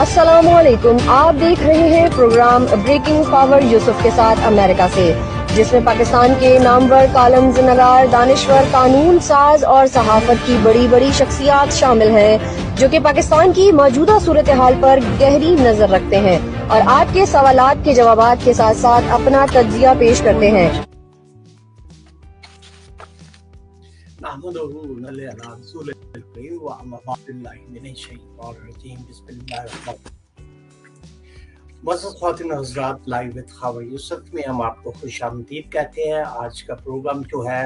अस्सलामुअलैकुम, आप देख रहे हैं प्रोग्राम ब्रेकिंग पावर यूसुफ के साथ अमेरिका से, जिसमें पाकिस्तान के नामवर कॉलम्स नगार, दानिश्वर, कानून साज और सहाफत की बड़ी बड़ी शख्सियात शामिल हैं, जो कि पाकिस्तान की मौजूदा सूरत हाल पर गहरी नजर रखते हैं और आपके सवालात के जवाबात के साथ साथ अपना तज्जिया पेश करते हैं। मुअज़्ज़ज़ ख़वातीन और हज़रात, लाइव विद ख़ाबर यूसुफ में हम आपको खुशामदीद कहते हैं। आज का प्रोग्राम जो है,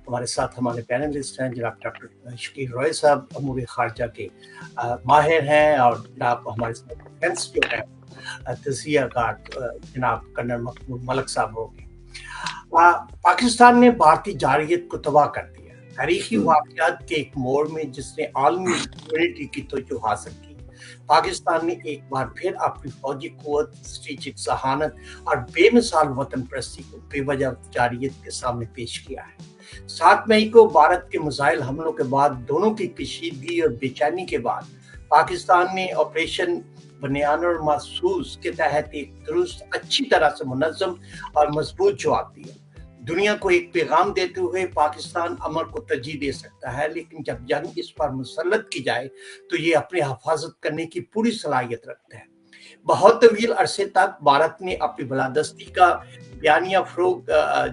हमारे साथ हमारे पैनलिस्ट हैं जनाब डॉक्टर शकील रॉय साहब, अमूर ख़ारजा के माहिर हैं, और जनाब हमारे साथ डिफेंस जो है तज़किया कार जनाब कर्नल महमूद मलिक साहब होंगे। पाकिस्तान ने भारतीय जारहियत को तबाह कर दिया तारीखी वाक़यात के एक मोड़ में, जिसने आलमी कम्युनिटी की तवज्जो हासिल की। पाकिस्तान ने एक बार फिर अपनी फौजी क़ुव्वत, स्ट्रेटेजिक ज़हानत और बेमिसाल वतन परस्ती को बेवजह जारहियत के सामने पेश किया है। 7 मई को भारत के मिसाइल हमलों के बाद, दोनों की कशीदगी और बेचैनी के बाद, पाकिस्तान ने ऑपरेशन बनियान और महसूस के तहत एक दुरुस्त, अच्छी तरह से मुनज़्ज़म और मजबूत जवाब दिया। दुनिया को एक पैगाम देते हुए पाकिस्तान अमर को तरजीह दे सकता है, लेकिन जब जंग इस पर मुसल्लत की जाए तो ये अपनी हिफाजत करने की पूरी सलाहियत रखता है। बहुत तवील अरसे तक भारत ने अपनी बलादस्ती का बयानिया फ़रोग़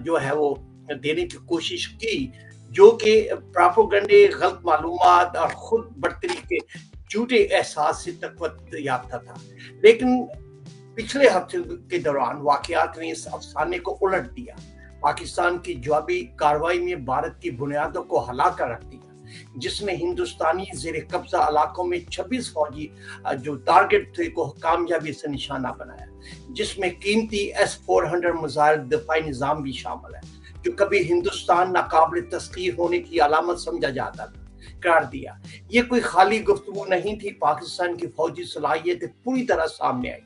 जो है वो देने की कोशिश की, जो कि प्रोपेगेंडे, गलत मालूमात और खुद बर्तरी के झूठे एहसास से तक़व्वत याफ्ता था। लेकिन पिछले हफ्ते के दौरान वाक़यात ने इस अफ़साने को उलट दिया। पाकिस्तान की जवाबी कार्रवाई में भारत की बुनियादों को हिला कर रख दिया, जिसने हिंदुस्तानी ज़ेर कब्जा इलाकों में 26 फौजी जो टारगेट थे को कामयाबी से निशाना बनाया, जिसमें कीमती S-400 मिसाइल दिफाई निज़ाम भी शामिल है, जो कभी हिंदुस्तान नाकाबिल तस्ख़ीर होने की अलामत समझा जाता था, करार दिया। ये कोई खाली गुफ्तगू नहीं थी। पाकिस्तान की फौजी सलाहियत पूरी तरह सामने आई।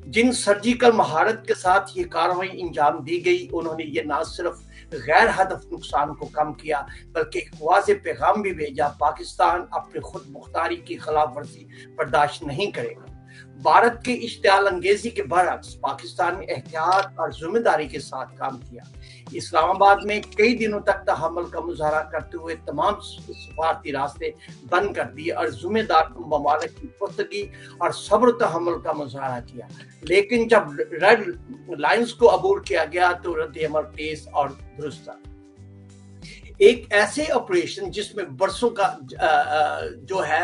जिन सर्जिकल महारत के साथ ये कार्रवाई अंजाम दी गई, उन्होंने ये न सिर्फ गैर हदफ नुकसान को कम किया, बल्कि एक वाज़ेह पैगाम भी भेजा: पाकिस्तान अपनी खुद मुख्तारी की खिलाफ वर्जी बर्दाश्त नहीं करेगा। भारत के इश्तियाल अंगेजी के बरअक्स पाकिस्तान ने एहतियात और जिम्मेदारी के साथ काम किया। इस्लामाबाद में कई दिनों तक तहम्मुल का मुजाहरा करते हुए तमाम सफारती रास्ते बंद कर दिए और जिम्मेदार ममालिक की पुख्तगी और सब्र तहम्मुल का मुजाहरा किया। लेकिन जब रेड लाइन्स को अबूर किया गया तो रद्द अमल तेज और दुरुस्त था। एक ऐसे ऑपरेशन जिसमें बरसों का जो है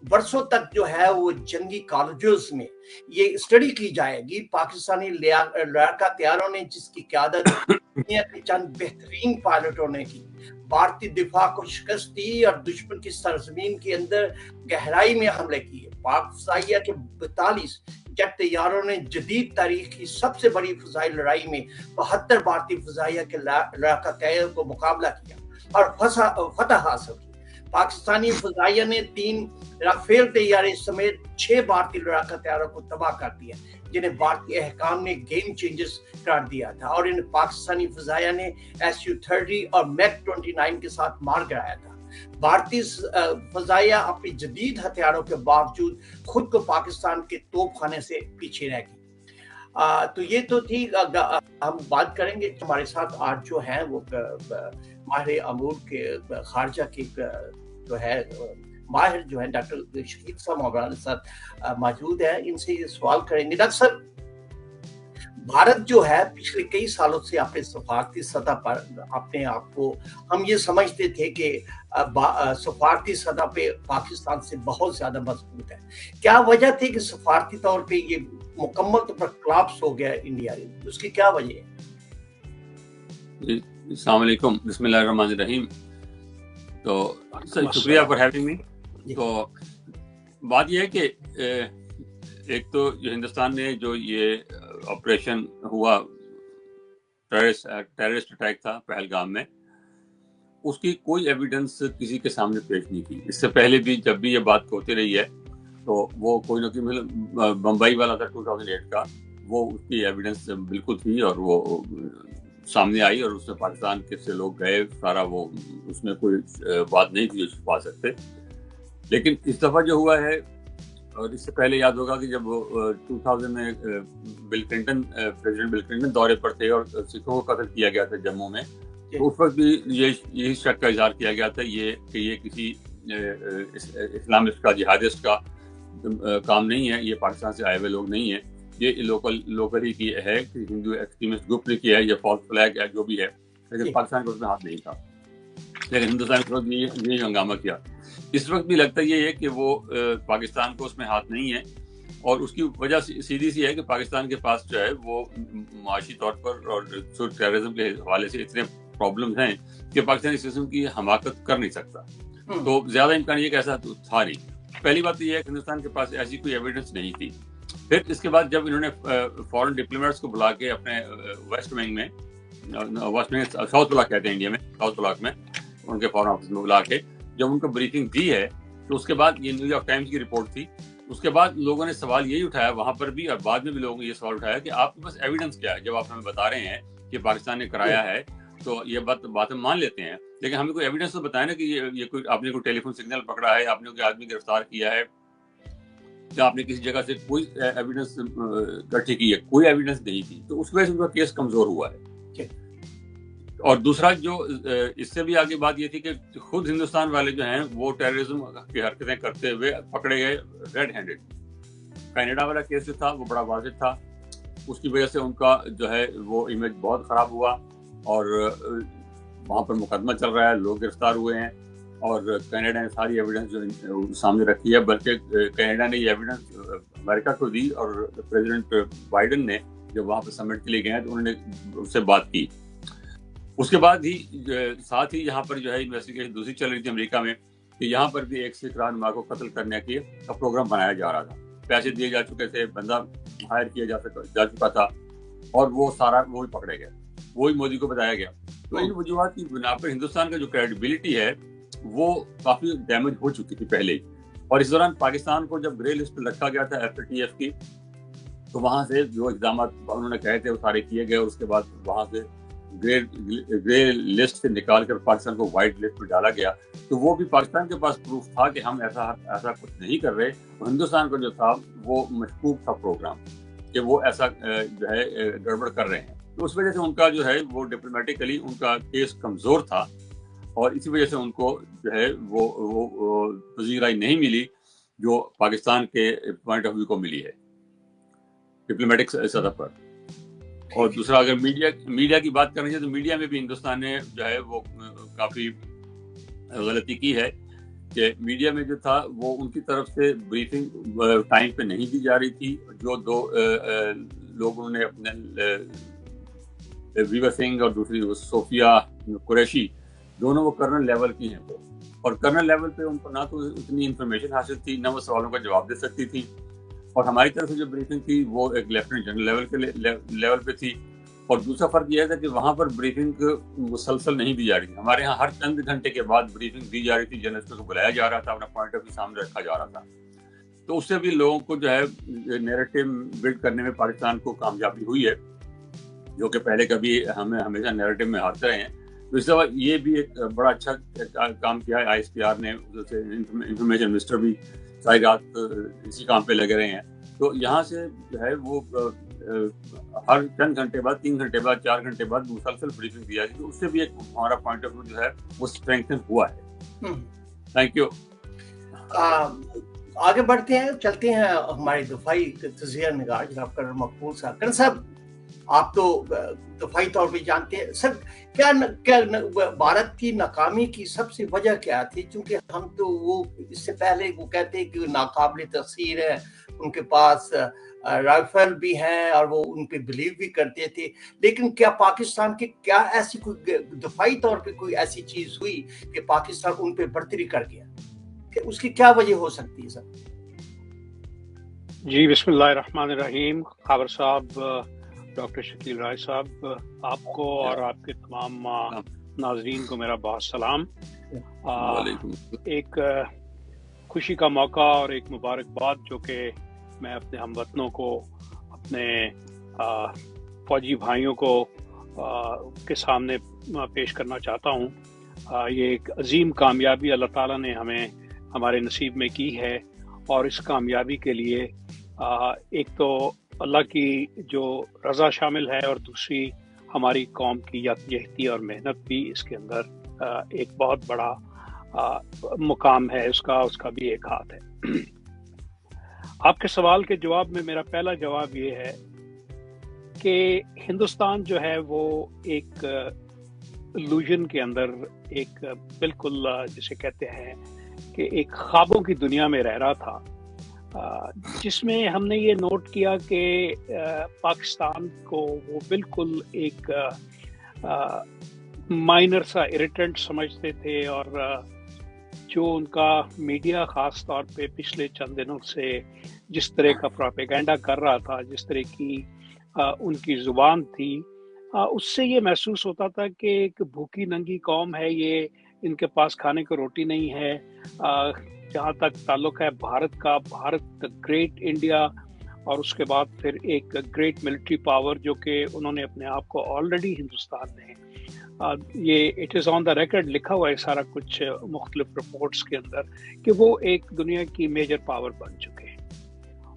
बरसों तक जो है वो जंगी कॉलेजों में ये स्टडी की जाएगी। पाकिस्तानी लड़ाका तैयारों ने, जिसकी क़यादत दुनिया के चंद बेहतरीन पायलटों ने की, भारतीय दिफा को शिकस्त दी और दुश्मन की सरजमीन के अंदर गहराई में हमले किए। पाक फ़ज़ाइया के 42 जेट तैयारों ने जदीद तारीख की सबसे बड़ी फ़ज़ाई लड़ाई में 72 भारतीय फ़ज़ाइया के लड़ाका तैयारों को मुकाबला किया और फतह हासिल की। पाकिस्तानी फ़ज़ाइया ने 3 राफेल तैयारे समेत 6 भारतीय लड़ाका तैयारों को तबाह कर दिया, जिन्हें भारतीय अहकाम ने गेम चेंजर्स करार दिया था, और इन पाकिस्तानी फ़ज़ाइया ने Su-30 और MiG-29 के साथ मार गिराया था। भारतीय फ़ज़ाइया अपनी जदीद हथियारों के बावजूद खुद को पाकिस्तान के तोपखाने से पीछे रह गई। तो ये तो थी। हम बात करेंगे हमारे साथ आज जो हैं वो माहिर अमूर के ख़ारजा के जो है माहिर जो है डॉक्टर शकील साहब हमारे साथ मौजूद है। इनसे ये सवाल करेंगे। डॉक्टर साहब, भारत जो है पिछले कई सालों से अपने सफारती सतह पर अपने आप को, हम ये समझते थे कि सफारती सतह पे पाकिस्तान से बहुत ज़्यादा मजबूत है। क्या वजह थी कि सफारती तौर पे ये मुकम्मल तौर पर कोलैप्स हो गया इंडिया में? उसकी क्या वजह है? अस्सलाम वालेकुम, बिस्मिल्लाहिर्रहमानिर्रहीम। तो शुक्रिया फॉर हैविंग मी। तो बात यह है कि एक तो जो हिंदुस्तान ने जो ये ऑपरेशन हुआ, टेररिस्ट अटैक था पहलगाम में, उसकी कोई एविडेंस किसी के सामने पेश नहीं की। इससे पहले भी जब भी ये बात होती रही है तो वो कोई ना कोई, बम्बई वाला था 2008 का, वो उसकी एविडेंस बिल्कुल थी और वो सामने आई और उसमें पाकिस्तान के से लोग गए सारा, वो उसमें कोई बात नहीं थी जो छुपा सकते। लेकिन इस दफ़ा जो हुआ है اور اس سے پہلے یاد ہوگا کہ جب 2000 میں پریزیڈنٹ بل کلنٹن دورے پر تھے اور سکھوں کو قتل کیا گیا تھا جموں میں، تو اس وقت بھی یہی شک کا اظہار کیا گیا تھا کہ یہ کسی اسلامسٹ کا، جہادسٹ کا کام نہیں ہے، یہ پاکستان سے آئے ہوئے لوگ نہیں ہیں، یہ لوکل ہی کی ہے کہ ہندو ایکسٹریمسٹ گروپ نے کیا ہے، یہ فالس فلیگ ہے جو بھی ہے، لیکن پاکستان کا اس میں ہاتھ نہیں تھا، لیکن ہندوستان اس وقت یہی ہنگامہ کیا۔ اس وقت بھی لگتا یہ ہے کہ وہ پاکستان کو اس میں ہاتھ نہیں ہے، اور اس کی وجہ سیدھی سی ہے کہ پاکستان کے پاس جو ہے وہ معاشی طور پر اور ٹیررزم کے حوالے سے اتنے پرابلمز ہیں کہ پاکستانی سسٹم کی حماقت کر نہیں سکتا، تو زیادہ امکان یہ کہ ایسا تھا نہیں۔ پہلی بات تو یہ ہے کہ ہندوستان کے پاس ایسی کوئی ایویڈنس نہیں تھی۔ پھر اس کے بعد جب انہوں نے فورن ڈپلومیٹس کو بلا کے اپنے ویسٹ ونگ میں، ساؤتھ بلاک کہتے ہیں انڈیا میں، ساؤتھ بلاک میں ان کے فورن آفس میں بلا کے جب ان کو بریفنگ دی ہے، تو اس کے بعد یہ نیو یارک ٹائمز کی رپورٹ تھی، اس کے بعد لوگوں نے سوال یہی اٹھایا وہاں پر بھی، اور بعد میں بھی لوگوں نے یہ سوال اٹھایا کہ آپ کے پاس ایویڈنس کیا ہے؟ جب آپ ہمیں بتا رہے ہیں کہ پاکستان نے کرایا ہے تو یہ بات ہم مان لیتے ہیں، لیکن ہمیں کوئی ایویڈنس تو بتائیں نا کہ یہ کوئی آپ نے کوئی ٹیلی فون سگنل پکڑا ہے، آپ نے کوئی آدمی گرفتار کیا ہے، یا آپ نے کسی جگہ سے کوئی ایویڈنس اکٹھی کی ہے؟ کوئی ایویڈنس نہیں تھی، تو اس وجہ سے ان کا کیس کمزور ہوا ہے۔ اور دوسرا جو اس سے بھی آگے بات یہ تھی کہ خود ہندوستان والے جو ہیں وہ ٹیررزم کی حرکتیں کرتے ہوئے پکڑے گئے ریڈ ہینڈڈ۔ کینیڈا والا کیس جو تھا وہ بڑا واضح تھا، اس کی وجہ سے ان کا جو ہے وہ امیج بہت خراب ہوا، اور وہاں پر مقدمہ چل رہا ہے، لوگ گرفتار ہوئے ہیں، اور کینیڈا نے ساری ایویڈنس جو سامنے رکھی ہے، بلکہ کینیڈا نے یہ ایویڈنس امریکہ کو دی، اور پریزیڈنٹ بائیڈن نے جب وہاں پہ سمٹ کے لیے گئے تو انہوں نے اس سے بات کی۔ اس کے بعد ہی ساتھ ہی یہاں پر جو ہے انویسٹیگیشن دوسری چل رہی تھی امریکہ میں کہ یہاں پر بھی ایک سکھ رہنما کو قتل کرنے کا پروگرام بنایا جا رہا تھا، پیسے دیے جا چکے تھے، بندہ ہائر کیا جا چکا تھا، اور وہ سارا وہی پکڑے گئے، وہی مودی کو بتایا گیا۔ تو ان وجوہات کی بنا پر ہندوستان کا جو کریڈیبلٹی ہے وہ کافی ڈیمیج ہو چکی تھی پہلے ہی، اور اس دوران پاکستان کو جب گرے لسٹ پہ رکھا گیا تھا FATF کی، تو وہاں سے جو اقدامات انہوں نے کہے تھے وہ سارے کیے گئے، اور اس کے بعد وہاں سے گرے لسٹ سے نکال کر پاکستان کو وائٹ لسٹ پہ ڈالا گیا، تو وہ بھی پاکستان کے پاس پروف تھا کہ ہم ایسا کچھ نہیں کر رہے، اور ہندوستان کا جو تھا وہ مشکوک تھا پروگرام کہ وہ ایسا جو ہے گڑبڑ کر رہے ہیں، تو اس وجہ سے ان کا جو ہے وہ ڈپلومیٹکلی ان کا کیس کمزور تھا، اور اسی وجہ سے ان کو جو ہے وہ پذیرائی نہیں ملی جو پاکستان کے پوائنٹ آف ویو کو ملی ہے ڈپلومیٹک سطح پر۔ اور دوسرا اگر میڈیا کی بات کرنی ہے تو میڈیا میں بھی ہندوستان نے جو ہے وہ کافی غلطی کی ہے کہ میڈیا میں جو تھا وہ ان کی طرف سے بریفنگ ٹائم پہ نہیں دی جا رہی تھی، جو دو لوگوں نے اپنے ویور سنگھ اور دوسری صوفیہ قریشی، دونوں وہ کرنل لیول کی ہیں، اور کرنل لیول پہ ان کو نہ تو اتنی انفارمیشن حاصل تھی، نہ وہ سوالوں کا جواب دے سکتی تھی، اور ہماری طرف سے جو بریفنگ تھی وہ ایک لیفٹیننٹ جنرل لیول کے لیول پہ تھی۔ اور دوسرا فرق یہ تھا کہ وہاں پر بریفنگ مسلسل نہیں دی جا رہی تھی، ہمارے یہاں ہر چند گھنٹے کے بعد بریفنگ دی جا رہی تھی، جرنلسٹوں کو بلایا جا رہا تھا، اپنا پوائنٹ آف ویو سامنے رکھا جا رہا تھا، تو اس سے بھی لوگوں کو جو ہے نیریٹو بلڈ کرنے میں پاکستان کو کامیابی ہوئی ہے، جو کہ پہلے کبھی ہمیں ہمیشہ نیریٹو میں ہارتے رہے ہیں۔ تو اس دفعہ یہ بھی ایک بڑا اچھا کام کیا ہے ISPR نے، انفارمیشن منسٹر بھی ساری رات اسی کام پہ لگے رہے ہیں، تو یہاں سے جو ہے وہ ہر چند گھنٹے بعد، 3 گھنٹے بعد، 4 گھنٹے بعد مسلسل بریفنگ دیا جاتی ہے، تو اس سے بھی ایک ہمارا پوائنٹ آف ویو جو ہے وہ اسٹرینتھن ہوا ہے۔ Thank you. آگے بڑھتے ہیں، چلتے ہیں ہمارے دفاعی تجزیہ نگار جناب کرن مقبول صاحب۔ کرن صاحب، آپ تو دفاعی طور پہ جانتے ہیں سر، کیا بھارت کی ناکامی کی سب سے وجہ کیا تھی؟ چونکہ ہم تو وہ اس سے پہلے وہ کہتے ہیں کہ ناقابل تفسیر ہے، ان کے پاس رائفل بھی ہیں اور وہ ان پہ بلیو بھی کرتے تھے، لیکن کیا پاکستان کی کیا ایسی کوئی دفاعی طور پہ کوئی ایسی چیز ہوئی کہ پاکستان ان پہ برتری کر گیا؟ کہ اس کی کیا وجہ ہو سکتی ہے سر؟ جی بسم اللہ الرحمن الرحیم۔ خاور صاحب، ڈاکٹر شکیل رائے صاحب، آپ کو اور آپ کے تمام ناظرین کو میرا بہت سلام۔ ایک خوشی کا موقع اور ایک مبارکباد جو کہ میں اپنے ہم وطنوں کو، اپنے فوجی بھائیوں کو کے سامنے پیش کرنا چاہتا ہوں۔ یہ ایک عظیم کامیابی اللہ تعالیٰ نے ہمارے نصیب میں کی ہے، और इस कामयाबी के लिए एक तो अल्लाह की जो रज़ा शामिल है और दूसरी हमारी कौम की यकजहती और मेहनत भी इसके अंदर एक बहुत बड़ा मुकाम है, उसका भी एक हाथ है। आपके सवाल के जवाब में मेरा पहला जवाब ये है कि हिंदुस्तान जो है वो एक इल्यूजन के अंदर एक बिल्कुल जिसे कहते हैं कि एक ख्वाबों की दुनिया में रह रहा था, जिसमें हमने ये नोट किया कि पाकिस्तान को वो बिल्कुल एक माइनर सा इरिटेंट समझते थे, और जो उनका मीडिया ख़ास तौर पे पिछले चंद दिनों से जिस तरह का प्रोपेगेंडा कर रहा था, जिस तरह की उनकी ज़ुबान थी, उससे ये महसूस होता था कि एक भूखी नंगी कौम है ये, इनके पास खाने को रोटी नहीं है। जहाँ तक ताल्लुक़ है भारत का, भारत द ग्रेट इंडिया, और उसके बाद फिर एक ग्रेट मिलिट्री पावर जो कि उन्होंने अपने आप को ऑलरेडी हिंदुस्तान में ये it is on the record लिखा हुआ है सारा कुछ मुख्तलिफ रिपोर्ट्स के अंदर कि वो एक दुनिया की मेजर पावर बन चुके हैं।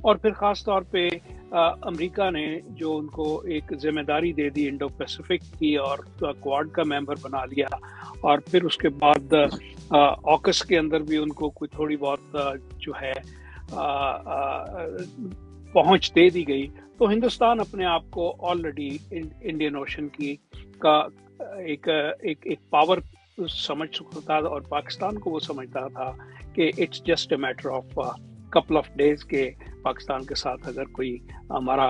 और फिर ख़ास तौर पे अमेरिका ने जो उनको एक जिम्मेदारी दे दी इंडो पैसिफिक की और क्वाड का मेंबर बना लिया, और फिर उसके बाद ऑकस के अंदर भी उनको कोई थोड़ी बहुत जो है पहुंच दे दी गई, तो हिंदुस्तान अपने आप को ऑलरेडी इंडियन ओशन की का एक पावर समझ चुका था, और पाकिस्तान को वो समझता था कि it's just a matter of couple of days के पाकिस्तान के साथ अगर कोई हमारा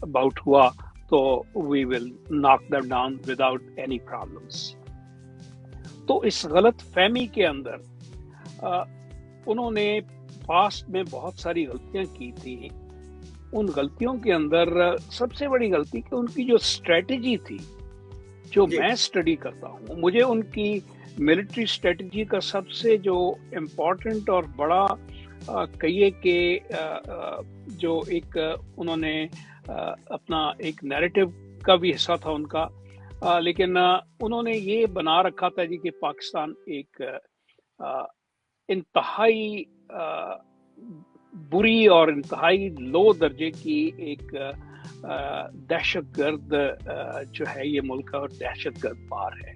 बाउट हुआ तो we will knock them down without any problems. तो इस गलत फहमी के अंदर उन्होंने पास्ट में बहुत सारी गलतियां की थी। उन गलतियों के अंदर सबसे बड़ी गलती कि उनकी जो स्ट्रेटजी थी, जो मैं स्टडी करता हूँ, मुझे उनकी मिलिट्री स्ट्रेटजी का सबसे जो इम्पोर्टेंट और बड़ा कहिए कि जो एक उन्होंने अपना एक नैरेटिव का भी हिस्सा था उनका, लेकिन उन्होंने ये बना रखा था जी कि पाकिस्तान एक इंतहाई बुरी और इंतहाई लो दर्जे की एक दहशतगर्द जो है ये मुल्क और दहशतगर्द बार है।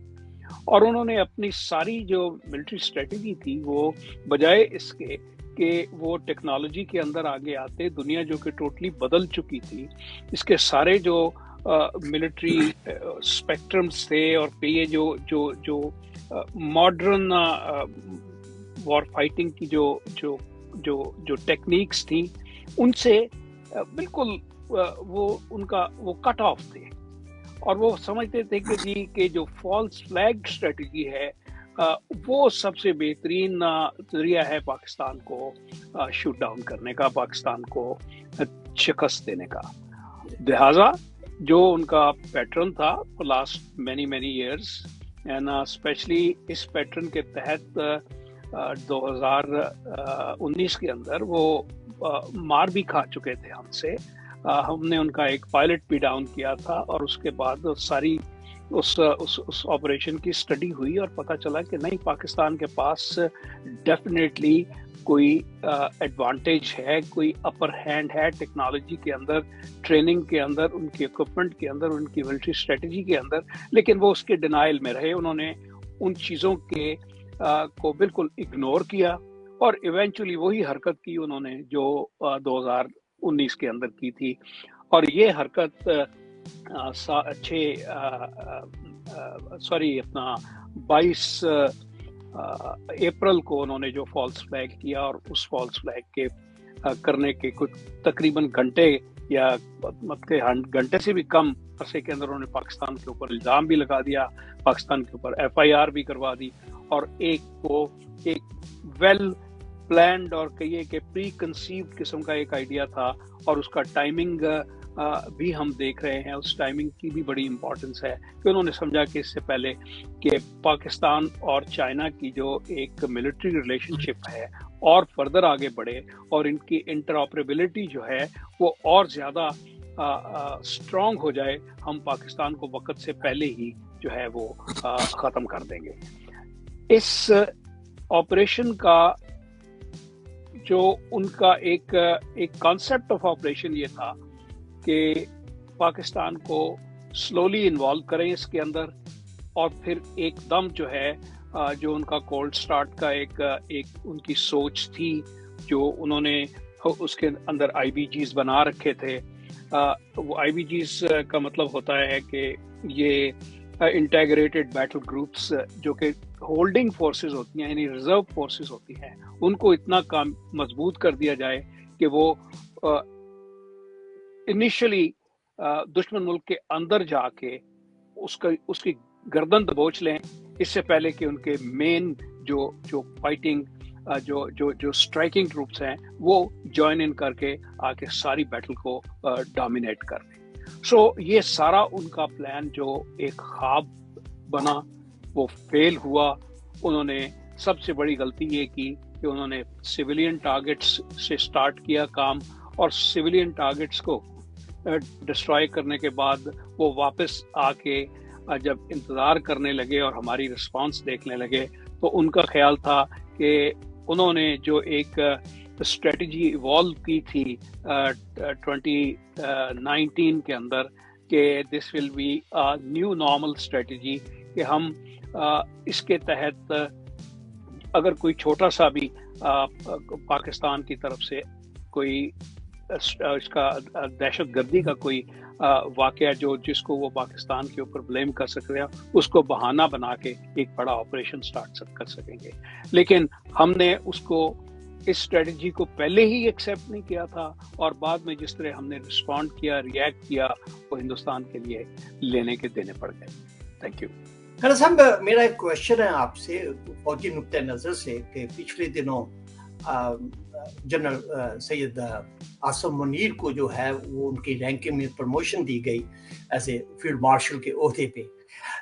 और उन्होंने अपनी सारी जो मिलिट्री स्ट्रेटजी थी वो बजाय इसके कि वो टेक्नोलॉजी के अंदर आगे आते, दुनिया जो कि टोटली बदल चुकी थी, इसके सारे जो मिलिट्री स्पेक्ट्रम्स थे और ये जो जो जो मॉडर्न वॉर फाइटिंग की जो जो जो जो टेक्निक्स थी, उनसे बिल्कुल वो उनका वो कट ऑफ थे, और वो समझते थे कि जी के जो फॉल्स फ्लैग स्ट्रेटजी है वो सबसे बेहतरीन जरिया है पाकिस्तान को शूट डाउन करने का, पाकिस्तान को शिकस्त देने का। लिहाजा जो उनका पैटर्न था for last many years, and specially इस पैटर्न के तहत 2019 के अंदर वो मार भी खा चुके थे हमसे। हमने उनका एक पायलट भी डाउन किया था, और उसके बाद सारी उस ऑपरेशन की स्टडी हुई और पता चला कि नहीं, पाकिस्तान के पास डेफिनेटली कोई एडवांटेज है, कोई अपर हैंड है टेक्नोलॉजी के अंदर, ट्रेनिंग के अंदर, उनकी इक्विपमेंट के अंदर, उनकी मिलिट्री स्ट्रेटजी के अंदर, लेकिन वो उसके डिनाइल में रहे। उन्होंने उन चीज़ों के को बिल्कुल इग्नोर किया, और इवेंचुअली वही हरकत की उन्होंने जो 2019 के अंदर की थी। और ये हरकत 22 अप्रैल को उन्होंने जो फॉल्स फ्लैग किया, और उस फॉल्स फ्लैग के करने के कुछ तकरीबन घंटे या घंटे से भी कम अरसे के अंदर उन्होंने पाकिस्तान के ऊपर इल्ज़ाम भी लगा दिया, पाकिस्तान के ऊपर FIR भी करवा दी, और एक वेल प्लान्ड और कहिए कि प्री कंसीव्ड किस्म का एक आइडिया था, और उसका टाइमिंग भी हम देख रहे हैं। उस टाइमिंग की भी बड़ी इंपॉर्टेंस है कि उन्होंने समझा कि इससे पहले कि पाकिस्तान और चाइना की जो एक मिलिट्री रिलेशनशिप है और फर्दर आगे बढ़े, और इनकी इंटरऑपरेबिलिटी जो है वो और ज़्यादा स्ट्रॉन्ग हो जाए, हम पाकिस्तान को वक्त से पहले ही जो है वो ख़त्म कर देंगे। इस ऑपरेशन का जो उनका एक कॉन्सेप्ट ऑफ ऑपरेशन ये था कि पाकिस्तान को स्लोली इन्वॉल्व करें इसके अंदर, और फिर एकदम जो है जो उनका कोल्ड स्टार्ट का एक उनकी सोच थी, जो उन्होंने उसके अंदर आईबीजीज बना रखे थे। वो आईबीजीज का मतलब होता है कि ये इंटेग्रेटेड बैटल ग्रुप्स, जो कि होल्डिंग फोर्सेस होती हैं, यानी रिजर्व फोर्सेस होती हैं, उनको इतना काम मजबूत कर दिया जाए कि वो इनिशियली दुश्मन मुल्क के अंदर जाके उसकी गर्दन दबोच लें, इससे पहले कि उनके मेन जो फाइटिंग जो स्ट्राइकिंग ट्रूप्स हैं वो ज्वाइन इन करके आके सारी बैटल को डोमिनेट कर दें। सो ये सारा उनका प्लान जो एक ख्वाब बना वो फेल हुआ। उन्होंने सबसे बड़ी गलती ये की कि उन्होंने सिविलियन टारगेट्स से स्टार्ट किया काम, और सिविलियन टारगेट्स को डिस्ट्रॉय करने के बाद वो वापस आके जब इंतज़ार करने लगे और हमारी रिस्पांस देखने लगे, तो उनका ख्याल था कि उन्होंने जो एक स्ट्रेटजी इवॉल्व की थी 2019 के अंदर, कि this will be a new normal strategy, कि हम इसके तहत अगर कोई छोटा सा भी पाकिस्तान की तरफ से कोई इसका दहशतगर्दी का कोई वाकया जिसको वो पाकिस्तान के ऊपर ब्लेम कर सकते हैं, उसको बहाना बना के एक बड़ा ऑपरेशन स्टार्ट कर सकेंगे। लेकिन हमने उसको इस स्ट्रेटजी को पहले ही एक्सेप्ट नहीं किया था, और बाद में जिस तरह हमने रिस्पॉन्ड किया, रिएक्ट किया, वो हिंदुस्तान के लिए लेने के देने पड़ गए। Thank you. खैर साहब, मेरा एक क्वेश्चन है आपसे फौजी नुक्ते नज़र से, कि पिछले दिनों जनरल सैयद आसिम मुनीर को जो है वो उनकी रैंकिंग में प्रमोशन दी गई एज ए फील्ड मार्शल के ओहदे पे,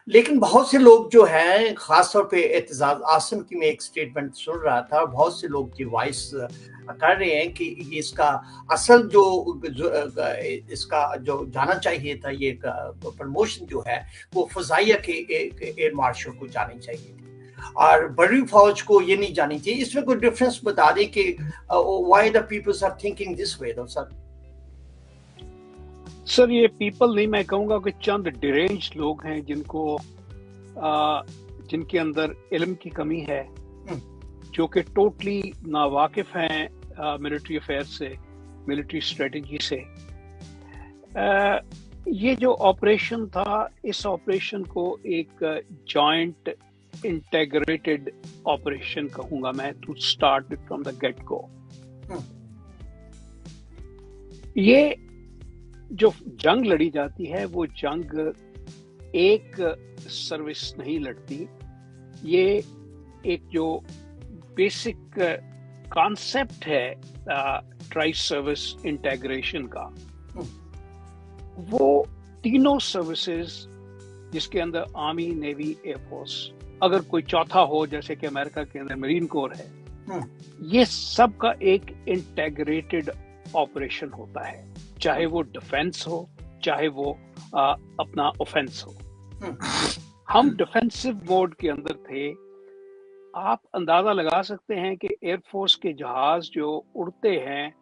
लेकिन बहुत से लोग जो हैं, खासतौर पे एतजाज आसिम की मैं एक स्टेटमेंट सुन रहा था, बहुत से लोग की वॉइस कर रहे हैं कि इसका असल इसका जो जाना चाहिए था, ये प्रमोशन जो है वो फजाइया के एयर मार्शल को जानी चाहिए थी, और बड़ी फौज को ये नहीं जानी चाहिए। इसमें कोई डिफरेंस बता दें कि why the peoples are thinking this way? Sir ये पीपल नहीं, मैं कहूँगा कि चंद डिरेंज्ड लोग हैं जिनके अंदर इल्म की कमी है, जो कि टोटली नावाकिफ हैं मिलिट्री अफेयर से, मिलिट्री स्ट्रेटजी से। ये जो ऑपरेशन था, इस ऑपरेशन को एक जॉइंट इंटेग्रेटेड ऑपरेशन कहूंगा मैं, to start from the get go. ये जो जंग लड़ी जाती है, वो जंग एक सर्विस नहीं लड़ती, ये एक जो बेसिक कॉन्सेप्ट है ट्राई सर्विस इंटेग्रेशन का, वो तीनों सर्विसेज जिसके अंदर आर्मी, नेवी, एयरफोर्स, अगर कोई चौथा हो जैसे कि अमेरिका के अंदर मरीन कोर है, ये सब का एक इंटेग्रेटेड ऑपरेशन होता है, चाहे वो डिफेंस हो, चाहे वो अपना ऑफेंस हो। हम डिफेंसिव मोड के अंदर थे। आप अंदाजा लगा सकते हैं कि एयरफोर्स के जहाज जो उड़ते हैं,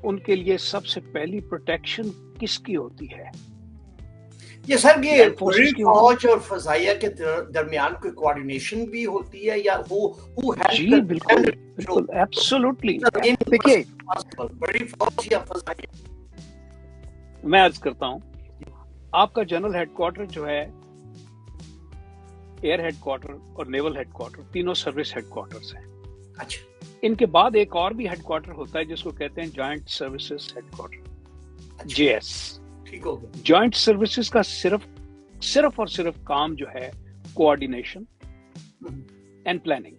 उनके लिए सबसे पहली प्रोटेक्शन किसकी होती है? ये सर, ये फौज और फजाइया के दरमियान कोई कोऑर्डिनेशन भी होती है, या वो जी बिल्कुल एब्सोल्युटली। देखिए, बड़ी फौज या फजाइया, मैं अर्ज करता हूँ, आपका जनरल हेडक्वार्टर जो है, एयर हेडक्वार्टर और नेवल हेडक्वार्टर, तीनों सर्विस हेडक्वार्टर्स हैं। अच्छा। इनके बाद एक और भी हेडक्वार्टर होता है जिसको कहते हैं जॉइंट सर्विसेज हेडक्वार्टर, जेएस। ठीक हो गया। जॉइंट सर्विसेज का सिर्फ और सिर्फ काम जो है कोऑर्डिनेशन एंड प्लानिंग।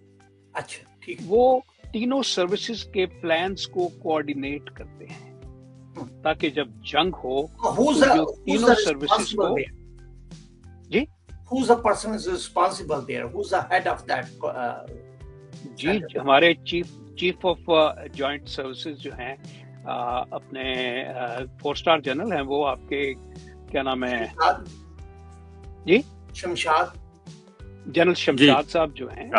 अच्छा, ठीक। वो तीनों सर्विसेज के प्लान्स को कोऑर्डिनेट करते हैं ताकि जब जंग हो तो जो तीनों सर्विसेज को जी who's the person is responsible there, who's the head of that जी हमारे चीफ ऑफ जॉइंट सर्विसेज जो हैं अपने 4 स्टार जनरल हैं, वो आपके क्या नाम है जी? शमशाद, जनरल शमशाद साहब जो हैं,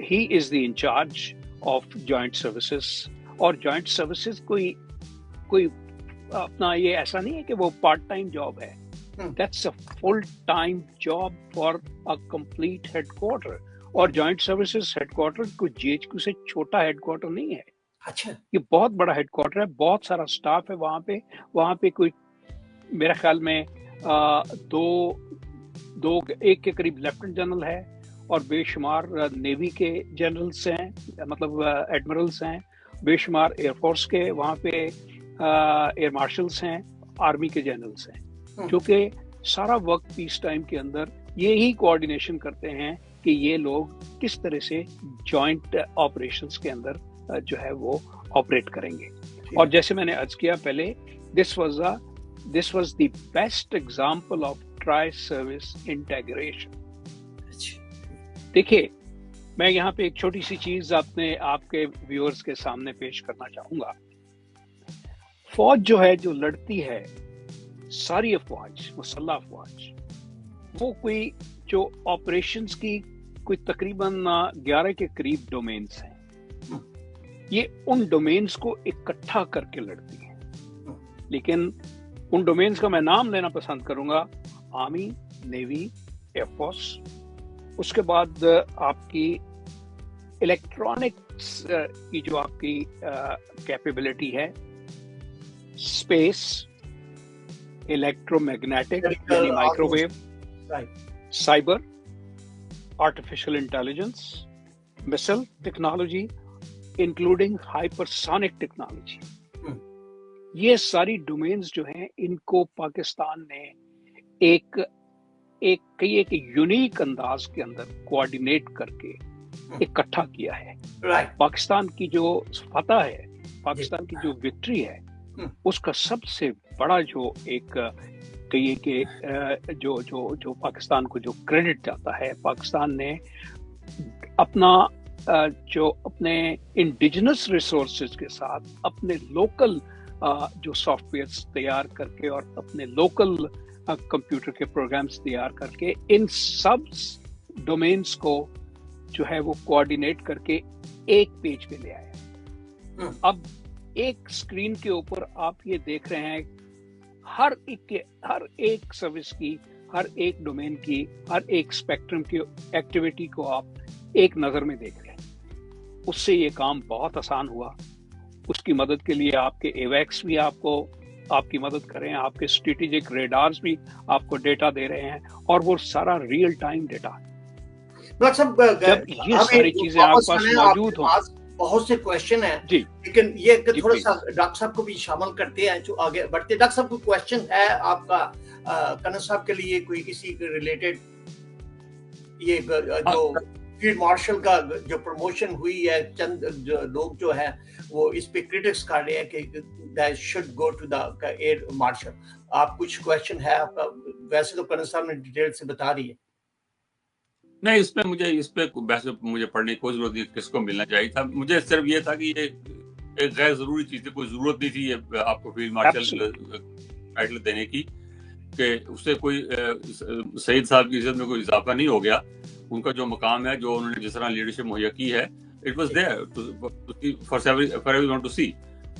he is the incharge of joint services. और जॉइंट सर्विसेज कोई अपना ये ऐसा नहीं है कि वो पार्ट टाइम जॉब है, that's a full time job for a complete headquarter. और जॉइंट सर्विसेज हेडक्वार्टर कोई जीएचक्यू से छोटा हेडक्वार्टर नहीं है। अच्छा, ये बहुत बड़ा हेडक्वार्टर है, बहुत सारा स्टाफ है वहाँ पे कोई मेरे ख्याल में एक के करीब लेफ्टिनेंट जनरल है और बेशुमार नेवी के जनरल्स हैं, मतलब एडमिरल्स हैं, बेशुमार एयरफोर्स के वहाँ पे एयर मार्शल्स हैं, आर्मी के जनरल्स हैं, जो कि सारा वक्त पीस टाइम के अंदर ये ही कोऑर्डिनेशन करते हैं कि ये लोग किस तरह से जॉइंट ऑपरेशंस के अंदर जो है वो ऑपरेट करेंगे। और जैसे मैंने अर्ज किया पहले, this was the best example of tri service integration. देखिए, मैं यहाँ पे एक छोटी सी चीज आपके व्यूअर्स के सामने पेश करना चाहूंगा। फौज जो है, जो लड़ती है, सारी अफवाज, मुसल्लह अफवाज, वो कोई जो ऑपरेशंस की कोई तकरीबन 11 के करीब डोमेन्स हैं, ये उन डोमेन्स को इकट्ठा करके लड़ती है। लेकिन उन डोमेन्स का मैं नाम लेना पसंद करूंगा, आर्मी, नेवी, एयरफोर्स, उसके बाद आपकी इलेक्ट्रॉनिक्स की जो आपकी कैपेबिलिटी है, स्पेस, इलेक्ट्रोमैग्नेटिक यानी microwave, cyber, artificial intelligence, missile technology including hypersonic technology. ये सारी डोमेन्स जो हैं, इनको पाकिस्तान ने एक यूनिक अंदाज के अंदर कोऑर्डिनेट करके इकट्ठा किया है। पाकिस्तान की जो फतह है, पाकिस्तान की जो विक्ट्री है, उसका सबसे बड़ा जो एक कहिए कि जो पाकिस्तान को जो क्रेडिट जाता है, पाकिस्तान ने अपने इंडिजिनस रिसोर्सेज के साथ अपने लोकल जो सॉफ्टवेयर्स तैयार करके और अपने लोकल कंप्यूटर के प्रोग्राम्स तैयार करके इन सब डोमेन्स को जो है वो कोऑर्डिनेट करके एक पेज पे ले आया। अब एक स्क्रीन के ऊपर आप ये देख रहे हैं, हर एक सर्विस की, हर एक डोमेन की, हर एक स्पेक्ट्रम की एक्टिविटी को आप एक नजर में देख रहे हैं। उससे ये काम बहुत आसान हुआ। उसकी मदद के लिए आपके एवैक्स भी आपकी मदद करें, आपके स्ट्रेटेजिक रेडार्स भी आपको डेटा दे रहे हैं, और वो सारा रियल टाइम डेटा। जब ये सारी चीजें आपके पास मौजूद हो, बहुत से क्वेश्चन है जी, लेकिन ये थोड़ा सा डॉक्टर साहब को भी शामिल करते हैं जो आगे बढ़ते। डॉक्टर साहब को क्वेश्चन है आपका कनन साहब के लिए, कोई इसी रिलेटेड, ये जो फील्ड मार्शल का जो प्रमोशन हुई है, चंद लोग जो है वो इस पे क्रिटिक्स कर रहे हैं कि that should go to the air marshal. आप कुछ क्वेश्चन है आपका? वैसे तो कनन साहब ने डिटेल से बता रही है। नहीं, इस पे वैसे मुझे पढ़ने की कोई जरूरत नहीं, किसको मिलना चाहिए था। मुझे सिर्फ ये था कि ये एक गैर जरूरी चीज थी, कोई जरूरत नहीं थी ये आपको फील्ड मार्शल टाइटल देने की, कि उससे कोई सईद साहब की इज्जत में कोई इजाफा नहीं हो गया। उनका जो मकाम है, जो उन्होंने जिस तरह लीडरशिप मुहैया की है, it was there for everyone to see.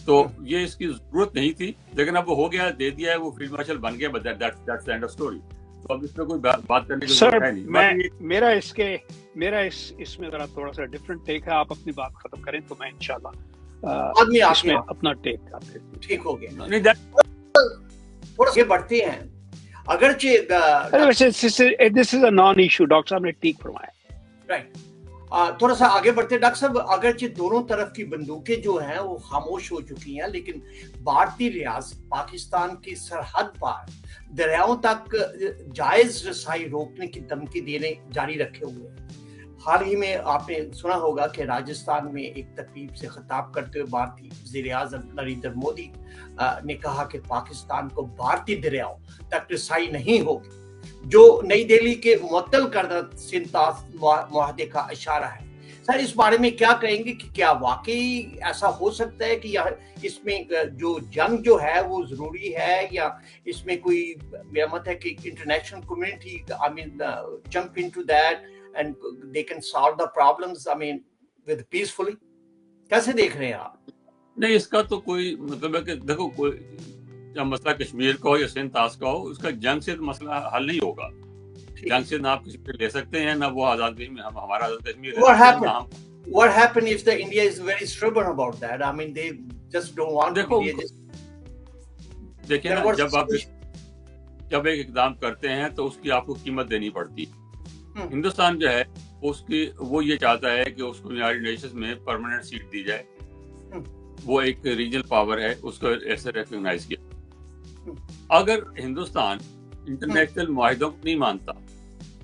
तो ये इसकी जरूरत नहीं थी, लेकिन अब वो हो गया, दे दिया है, वो फील्ड मार्शल बन गया, but that's the end of story. तो अब इसमें कोई बात करने की जरूरत है नहीं। मेरा इसमें जरा थोड़ा सा डिफरेंट टेक है। आप अपनी बात खत्म करें तो मैं इंशाल्लाह इसमें अपना टेक आपके ठीक हो गया। नहीं, थोड़ा से बढ़ते हैं। अगरचे this is a non issue, doctor साहब ने ठीक फरमाया। राइट, थोड़ा सा आगे बढ़ते। डॉक्टर साहब, अगरचे दोनों तरफ की बंदूकें जो हैं वो खामोश हो चुकी हैं, लेकिन भारतीय रियासत पाकिस्तान की सरहद पार दरियाओं तक जायज रसाई रोकने की धमकी देने जारी रखे हुए हैं। हाल ही में आपने सुना होगा कि राजस्थान में एक तकरीब से खिताब करते हुए भारतीय वज़ीर-ए-आज़म नरेंद्र मोदी ने कहा कि पाकिस्तान को भारतीय दरियाओं तक रसाई नहीं होगी, जो नई दिल्ली के मुअत्तल करदा सिंतास मुआहदे का इशारा है। सर, इस बारे में क्या कहेंगे कि क्या वाकई ऐसा हो सकता है कि इसमें जो जंग जो है वो जरूरी है, या इसमें कोई, मेरा मत है कि international community jump into that and they can solve the problems, I mean, with peacefully? कैसे देख रहे हैं आप? नहीं, इसका तो कोई मतलब है कि देखो, कोई जब मसला कश्मीर का हो या सिंध ताश का हो, उसका जंग से तो मसला हल नहीं होगा। जंग से ना आप कश्मीर ले सकते हैं, ना वो आजादी में हमारा आजाद कश्मीर है। What happened if the India is very stubborn about that? I mean, they just don't want to be. देखिए ना, जब एक इकदाम करते हैं तो उसकी आपको कीमत देनी पड़ती है। हिंदुस्तान जो है वो ये चाहता है कि उसको यूनाइटेड नेशंस में परमानेंट सीट दी जाए। वो एक रीजनल पावर है, उसको ऐसे रिकॉग्नाइज किया। अगर हिंदुस्तान इंटरनेशनल मुआहिदों को नहीं मानता,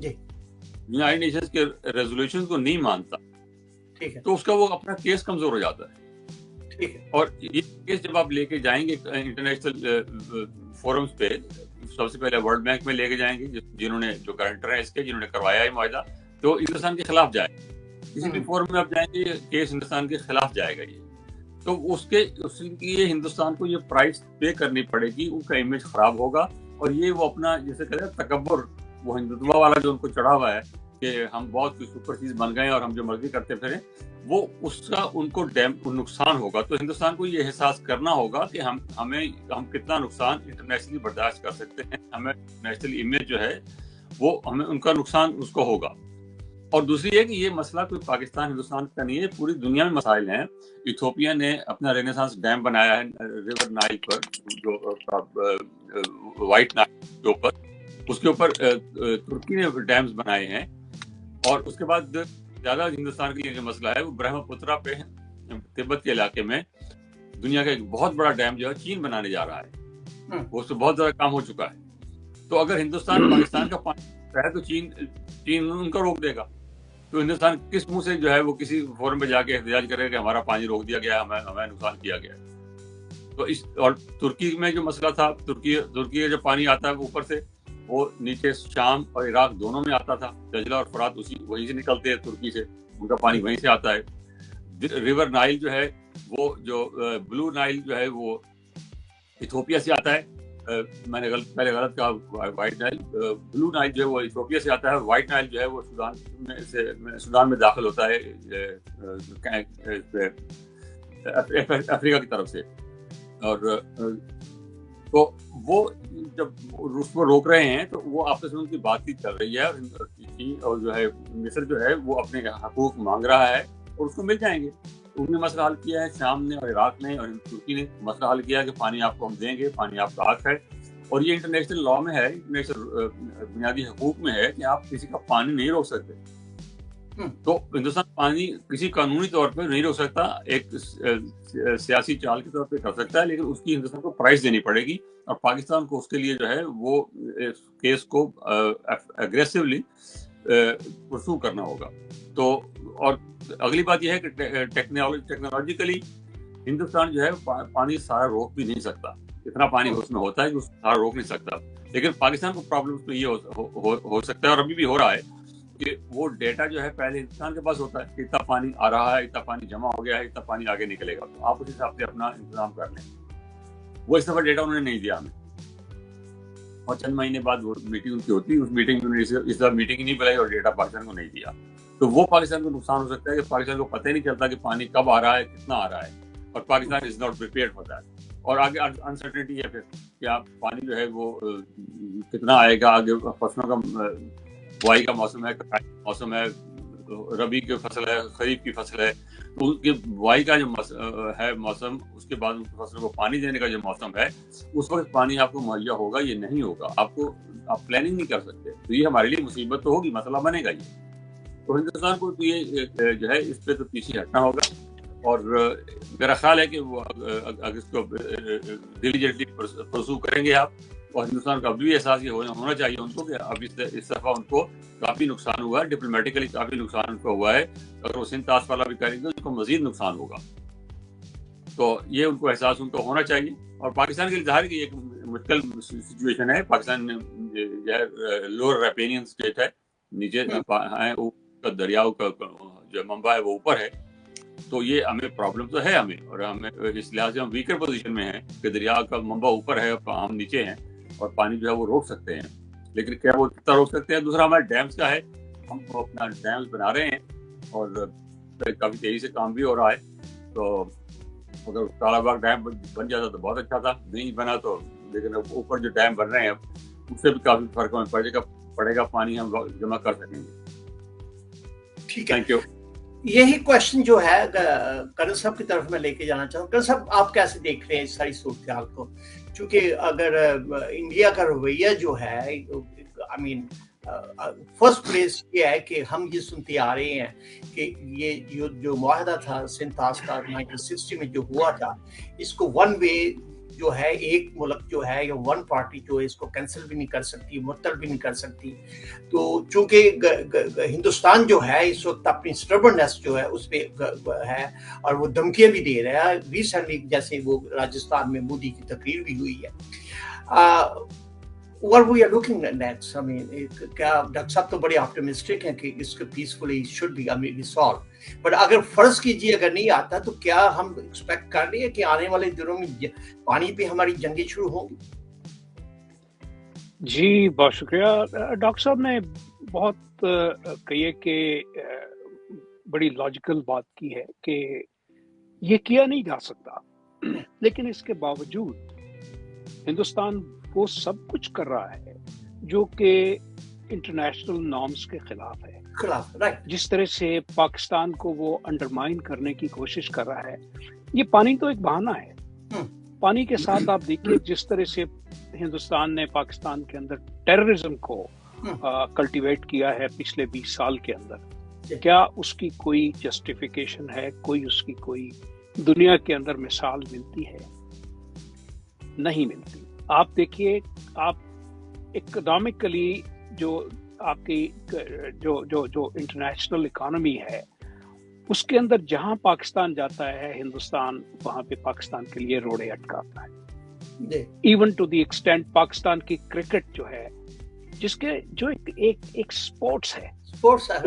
यूनाइटेड नेशंस के रेजोल्यूशन को नहीं मानता, ठीक है, तो उसका वो अपना केस कमजोर हो जाता है। ठीक है। और ये केस जब आप लेके जाएंगे इंटरनेशनल फोरम्स पे, सबसे पहले वर्ल्ड बैंक में लेके जाएंगे, जिन्होंने जो गारंटर है इसके, जिन्होंने करवाया है मुआहिदा, तो हिंदुस्तान के खिलाफ जाए। किसी भी फोरम में आप जाएंगे, केस हिंदुस्तान के खिलाफ जाएगा ये। तो उसके लिए हिंदुस्तान को ये प्राइस पे करनी पड़ेगी, उनका इमेज खराब होगा। और ये वो अपना जैसे कहते हैं तकब्बुर, वो हिंदुत्व वाला जो उनको चढ़ा हुआ है कि हम बहुत कुछ सुपर चीज बन गए और हम जो मर्जी करते फिरें, वो उसका उनको नुकसान होगा। तो हिंदुस्तान को ये एहसास करना होगा कि हम कितना नुकसान इंटरनेशनली बर्दाश्त कर सकते हैं। हमें नेशनल इमेज जो है वो हमें उनका नुकसान उसको होगा। और दूसरी है कि ये मसला कोई पाकिस्तान हिंदुस्तान का नहीं है, पूरी दुनिया में मसाइल हैं। इथियोपिया ने अपना रेनेसांस डैम बनाया है रिवर नाइल पर, जो वाइट नाइल के ऊपर, उसके ऊपर तुर्की ने डैम्स बनाए हैं। और उसके बाद ज्यादा हिंदुस्तान के लिए जो मसला है वो ब्रह्मपुत्रा पे, तिब्बत के इलाके में दुनिया का एक बहुत बड़ा डैम जो है चीन बनाने जा रहा है। वो उससे बहुत ज्यादा काम हो चुका है। तो अगर हिंदुस्तान पाकिस्तान का पानी है तो चीन उनका रोक देगा। तो हिंदुस्तान किस मुंह से जो है वो किसी फोरम पे जाके एहतजाज करेगा कि हमारा पानी रोक दिया गया, हमें नुकसान किया गया। तो और तुर्की में जो मसला था, तुर्की का जो पानी आता है वो ऊपर से, वो नीचे शाम और इराक दोनों में आता था। दजला और फरात वहीं से निकलते हैं, तुर्की से, उनका पानी वहीं से आता है। रिवर नाइल जो है वो, जो ब्लू नाइल जो है वो इथियोपिया से आता है। मैंने पहले गलत कहा, व्हाइट नाइल, ब्लू नाइल जो है वो इथियोपिया से आता है, और व्हाइट नाइल जो है वो सुदान में दाखिल होता है अफ्रीका की तरफ से। और तो वो जब उसको रोक रहे हैं तो वो आपस में उनकी बातचीत चल रही है, और जो है मिस्र जो है वो अपने हकूक मांग रहा है और उसको मिल जाएंगे। उन्होंने मसला हल किया है, शाम ने और इराक ने और तुर्की ने मसला हल किया कि पानी आपको हम देंगे, पानी आपका हक है। और ये इंटरनेशनल लॉ में है, इंटरनेशनल बुनियादी हकूक में है कि आप किसी का पानी नहीं रोक सकते। तो हिंदुस्तान पानी किसी कानूनी तौर पर नहीं रोक सकता, एक सियासी चाल के तौर पे कर सकता है, लेकिन उसकी हिंदुस्तान को प्राइस देनी पड़ेगी। और पाकिस्तान को उसके लिए जो है वो केस को एग्रेसिवली परसू करना होगा। तो और अगली बात यह है कि टेक्नोलॉजिकली हिंदुस्तान जो है पानी सारा रोक भी नहीं सकता। इतना पानी उसमें होता है कि उसको सारा रोक नहीं सकता। लेकिन पाकिस्तान को प्रॉब्लम उसमें ये हो सकता है, और अभी भी हो रहा है, कि वो डेटा जो है पहले हिंदुस्तान के पास होता है कि इतना पानी आ रहा है, इतना पानी जमा हो गया है, इतना पानी आगे निकलेगा, तो आप उस हिसाब से अपना इंतजाम कर लें। वो इस दफा डेटा उन्होंने नहीं दिया हमें, और चंद महीने बाद वो मीटिंग उनकी होती, उस मीटिंग में इस दफा मीटिंग ही नहीं बुलाई और डेटा पाकिस्तान को नहीं दिया। तो वो पाकिस्तान को नुकसान हो सकता है कि पाकिस्तान को पता ही नहीं चलता कि पानी कब आ रहा है, कितना आ रहा है, और Pakistan is not prepared for that. और आगे अनसर्टेनिटी है फिर क्या पानी जो है वो कितना आएगा, आगे फसलों का बुआई का मौसम है, कटाई का मौसम है, रबी की फसल है, खरीफ की फसल है, तो उसके बुआई का जो है मौसम, उसके बाद उनकी फसलों को पानी देने का जो मौसम है, उस वक्त पानी आपको मुहैया होगा, ये नहीं होगा, आप प्लानिंग नहीं कर सकते। तो ये हमारे लिए मुसीबत तो होगी, मसला बनेगा ये। तो हिंदुस्तान को तो ये जो है इस पे तो पीछे हटना होगा। और मेरा ख्याल है कि वो अगर इसको डिलीजेंटली परसू करेंगे आप, और हिंदुस्तान का अभी भी एहसास ये होना चाहिए उनको कि अब इस दफा उनको काफ़ी नुकसान हुआ है, डिप्लोमेटिकली काफ़ी नुकसान उनको हुआ है। अगर वो सिंध ताश वाला भी करेंगे तो उनको मजीद नुकसान होगा। तो ये उनको एहसास उनको होना चाहिए। और पाकिस्तान के लिए ज़ाहिर कि एक मुश्किल सिचुएशन है। पाकिस्तान लोअर रैपेनियन स्टेट है, नीचे है, दरियाओं का जो मंबा है वो ऊपर है, तो ये हमें प्रॉब्लम तो है हमें, और हमें इस लिहाज से हम वीकर पोजीशन में हैं कि दरिया का मंबा ऊपर है, हम नीचे हैं, और पानी जो है वो रोक सकते हैं। लेकिन क्या वो कितना रोक सकते हैं? दूसरा हमारे डैम्स का है, हम अपना डैम्स बना रहे हैं और काफ़ी तेज़ी से काम भी हो रहा है। तो अगर कालाबाग डैम बन जाता तो बहुत अच्छा था, नहीं बना तो, लेकिन अब ऊपर जो डैम बन रहे हैं उससे भी काफी फर्क हमें पड़ेगा, पानी हम जमा कर सकेंगे। ठीक है, थैंक यू। यही क्वेश्चन जो है करण साहब की तरफ मैं लेके जाना चाहूँ। करण साहब, आप कैसे देख रहे हैं इस सारी सूरत को? क्योंकि अगर इंडिया का रवैया जो है, आई मीन फर्स्ट प्लेस ये है कि हम ये सुनते आ रहे हैं कि ये जो मुआहदा था सिंतास का 1960 में जो हुआ था, इसको वन वे जो है, एक मुल्क जो है या वन पार्टी जो है, इसको कैंसिल भी नहीं कर सकती, मुअत्तल भी नहीं कर सकती। तो चूंकि हिंदुस्तान जो है इस वक्त अपनी स्टबर्ननेस जो है उस पे है और वो धमकियां भी दे रहा है। रिसेंटली जैसे वो राजस्थान में मोदी की तकरीर भी हुई है। What we are looking at next, I mean, क्या डॉक्टर साहब तो बड़े ऑप्टिमिस्टिक हैं कि इसको peacefully should be resolve, but अगर फर्ज कीजिए अगर नहीं आता तो क्या हम एक्सपेक्ट कर रहे हैं कि आने वाले दिनों में पानी पे हमारी जंगें शुरू होंगी? जी बहुत शुक्रिया। डॉक्टर साहब ने बहुत कहिए कि बड़ी लॉजिकल बात की है कि ये किया नहीं जा सकता, लेकिन इसके बावजूद हिंदुस्तान वो सब कुछ कर रहा है जो कि इंटरनेशनल नॉर्म्स के खिलाफ है। राइट। जिस तरह से पाकिस्तान को वो अंडरमाइन करने की कोशिश कर रहा है, ये पानी तो एक बहाना है। पानी के साथ आप देखिए जिस तरह से हिंदुस्तान ने पाकिस्तान के अंदर टेररिज्म को कल्टीवेट किया है पिछले 20 साल के अंदर, क्या उसकी कोई जस्टिफिकेशन है? कोई उसकी कोई दुनिया के अंदर मिसाल मिलती है? नहीं मिलती। आप देखिए, आप इकोनॉमिकली जो आपकी जो इंटरनेशनल इकोनॉमी है उसके अंदर जहां पाकिस्तान जाता है, हिंदुस्तान वहां पे पाकिस्तान के लिए रोड़े अटकाता है। Even to the extent Pakistan की क्रिकेट जो है, जिसके जो एक स्पोर्ट्स है,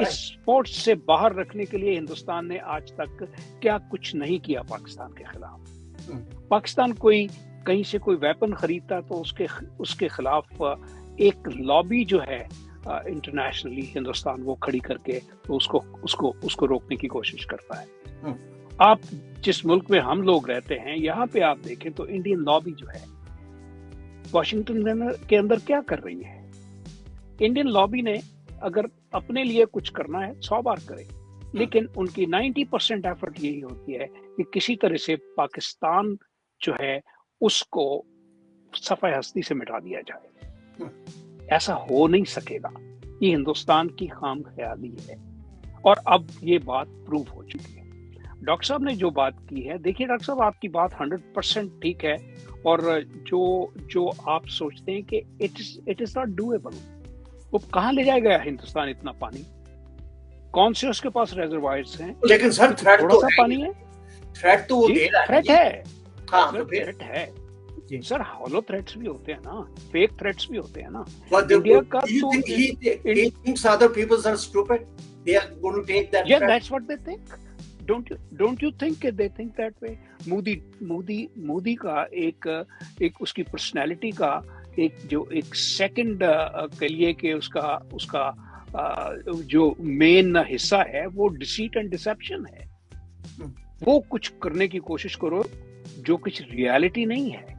इस स्पोर्ट्स से बाहर रखने के लिए हिंदुस्तान ने आज तक क्या कुछ नहीं किया पाकिस्तान के खिलाफ। पाकिस्तान कोई कहीं से कोई वेपन खरीदता तो उसके खिलाफ एक लॉबी जो है इंटरनेशनली हिंदुस्तान वो खड़ी करके तो उसको रोकने की कोशिश करता है। आप जिस मुल्क में हम लोग रहते हैं यहाँ पे आप देखें तो इंडियन लॉबी जो है वॉशिंगटन के अंदर क्या कर रही है। इंडियन लॉबी ने अगर अपने लिए कुछ करना है 100 बार करे, लेकिन उनकी 90% एफर्ट यही होती है कि किसी तरह से पाकिस्तान जो है उसको सफाई हस्ती से मिटा दिया जाए। ऐसा हो नहीं सकेगा, ये हिंदुस्तान की खाम ख्याली है और अब ये बात प्रूव हो चुकी है। डॉक्टर साहब ने जो बात की है, देखिए डॉक्टर साहब आपकी बात 100% ठीक है और जो आप सोचते हैं कि इट इज नॉट डूएबल, वो कहाँ ले जाएगा हिंदुस्तान इतना पानी? कौन से उसके पास रिजर्वायर्स हैं? लेकिन सर थ्रेट थोड़ा सा पानी है, थ्रेट तो वो दे रहा है। थ्रेट है, हाँ, तो थ्रेट है सर। हॉलो थ्रेट्स भी होते हैं ना, फेक थ्रेट्स भी होते हैं ना। इंडिया का तो he thinks other people are stupid, they are going to take that yeah threat. That's what they think. Don't you think they think that way? Modi का एक उसकी पर्सनालिटी का एक सेकंड के लिए कि उसका जो मेन हिस्सा है वो डिसीट एंड डिसेप्शन है। वो कुछ करने की कोशिश करो जो कुछ रियलिटी नहीं है।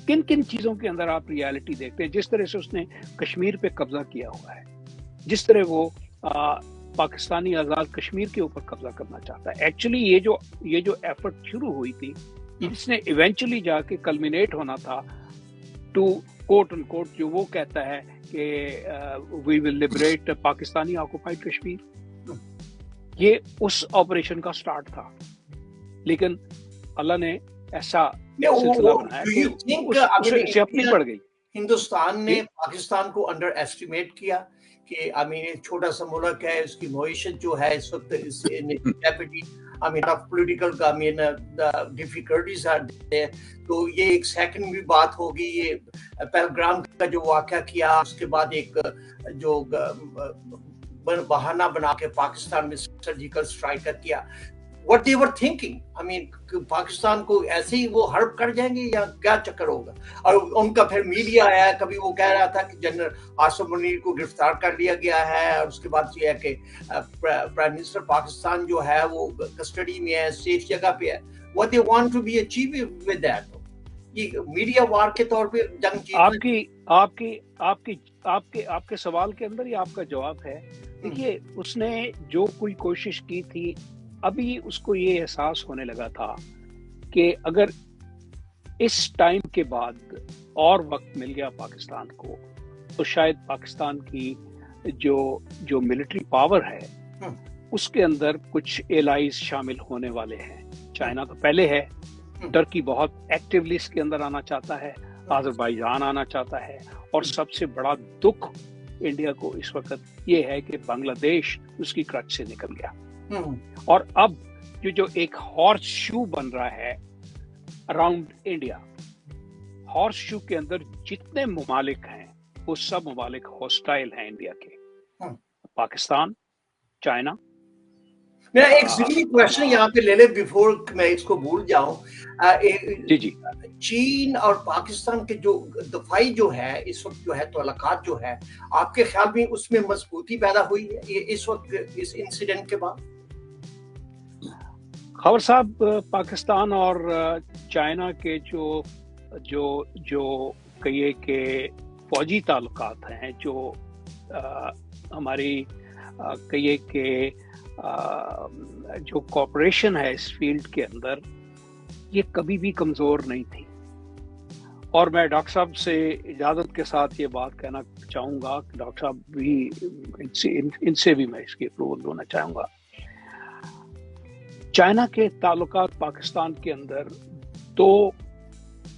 किन किन चीजों के अंदर आप रियलिटी देखते हैं? जिस तरह से उसने कश्मीर पे कब्जा किया हुआ है, जिस तरह वो पाकिस्तानी आजाद कश्मीर के ऊपर कब्जा करना चाहता है। एक्चुअली ये जो एफर्ट शुरू हुई थी, इसने इवेंचुअली जाके कल्मिनेट होना था टू कोट एंड कोट जो वो कहता है कि we will liberate Pakistani occupied Kashmir. ये उस ऑपरेशन का स्टार्ट था, लेकिन अल्लाह ने ऐसा सिलसिला बनाया कि उससे अपनी पड़ गई। हिंदुस्तान ने पाकिस्तान को अंडर एस्टिमेट किया कि आई मीन छोटा सा मुल्क है, इसकी मईशत जो है इस वक्त I mean political I mean difficulties are there. तो ये एक सेकंड भी बात होगी। ये पहलगाम का जो वाकया किया, उसके बाद एक जो बहाना बना के पाकिस्तान में सर्जिकल स्ट्राइक किया। what they were thinking. I mean, Pakistan को ऐसे ही वो हड़प कर जाएंगे या क्या चक्कर होगा? और उनका फिर मीडिया आया, कभी वो कह रहा था कि जनरल आसिफ मुनीर को गिरफ्तार कर लिया गया है, और उसके बाद ये है कि प्राइम मिनिस्टर पाकिस्तान जो है वो कस्टडी में है, सेफ जगह पे है. What they want to be achieved with that? ये मीडिया वार के तौर पे जंग जीतना. आपके सवाल के अंदर ही आपका जवाब है. देखिए, उसने जो कोई कोशिश की थी, अभी उसको ये एहसास होने लगा था कि अगर इस टाइम के बाद और वक्त मिल गया पाकिस्तान को, तो शायद पाकिस्तान की जो मिलिट्री पावर है उसके अंदर कुछ एलाइज शामिल होने वाले हैं. चाइना तो पहले है, टर्की बहुत एक्टिवली इसके अंदर आना चाहता है, अजरबैजान आना चाहता है, और सबसे बड़ा दुख इंडिया को इस वक्त ये है कि बांग्लादेश उसकी क्रच से निकल गया. और अब जो एक हॉर्स शू बन रहा है अराउंड इंडिया, हॉर्स शू के अंदर जितने ममालिक हैं वो सब ममालिक हॉस्टाइल हैं इंडिया के. पाकिस्तान, चाइना. मेरा एक ज़रूरी क्वेश्चन यहाँ पे ले ले बिफोर मैं इसको भूल जाऊं. जी. चीन और पाकिस्तान के जो दफाई जो है इस वक्त जो है तल्लुकात जो है, आपके ख्याल में उसमें मजबूती पैदा हुई है इस वक्त इस इंसिडेंट के बाद? खबर साहब, पाकिस्तान और चाइना के जो कहिए के फौजी ताल्लुकात हैं, जो हमारी कहिए के जो कॉपरेशन है इस फील्ड के अंदर, ये कभी भी कमज़ोर नहीं थी. और मैं डॉक्टर साहब से इजाज़त के साथ ये बात कहना चाहूँगा कि डॉक्टर साहब भी इनसे भी मैं इसकी अप्रूवल लेना चाहूँगा. चाइना के ताल्लुकात पाकिस्तान के अंदर दो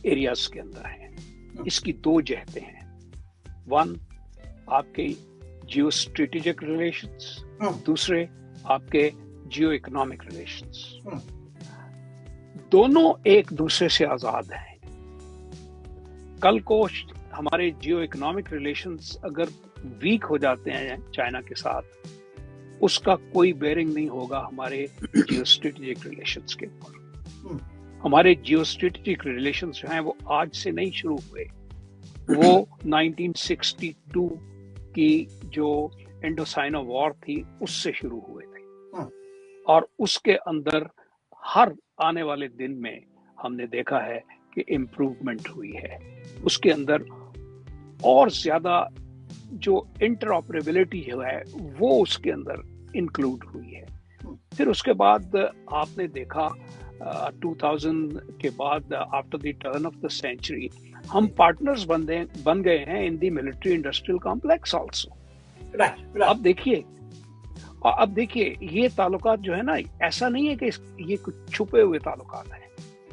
एरियाज के अंदर हैं. इसकी दो जहतें हैं. वन, आपके जियो स्ट्रेटेजिक रिलेशंस, दूसरे आपके जियो इकोनॉमिक रिलेशंस. दोनों एक दूसरे से आजाद हैं. कल को हमारे जियो इकोनॉमिक रिलेशंस अगर वीक हो जाते हैं चाइना के साथ, उसका कोई बेयरिंग नहीं होगा हमारे जियो स्ट्रेटेजिक रिलेशंस के ऊपर. हमारे जियो स्ट्रेटेजिक रिलेशंस जो हैं वो आज से नहीं शुरू हुए, वो 1962 की जो इंडोसाइना वॉर थी उससे शुरू हुए थे. और उसके अंदर हर आने वाले दिन में हमने देखा है कि इम्प्रूवमेंट हुई है. उसके अंदर और ज्यादा जो इंटरऑपरेबिलिटी जो है वो उसके अंदर इंक्लूड हुई है. फिर उसके बाद आपने देखा 2000 के बाद, after the turn of the century, हम पार्टनर्स बन गए हैं in the military industrial complex also. अब देखिए ये ताल्लुकात जो है ना, ऐसा नहीं है कि ये कुछ छुपे हुए ताल्लुकात हैं.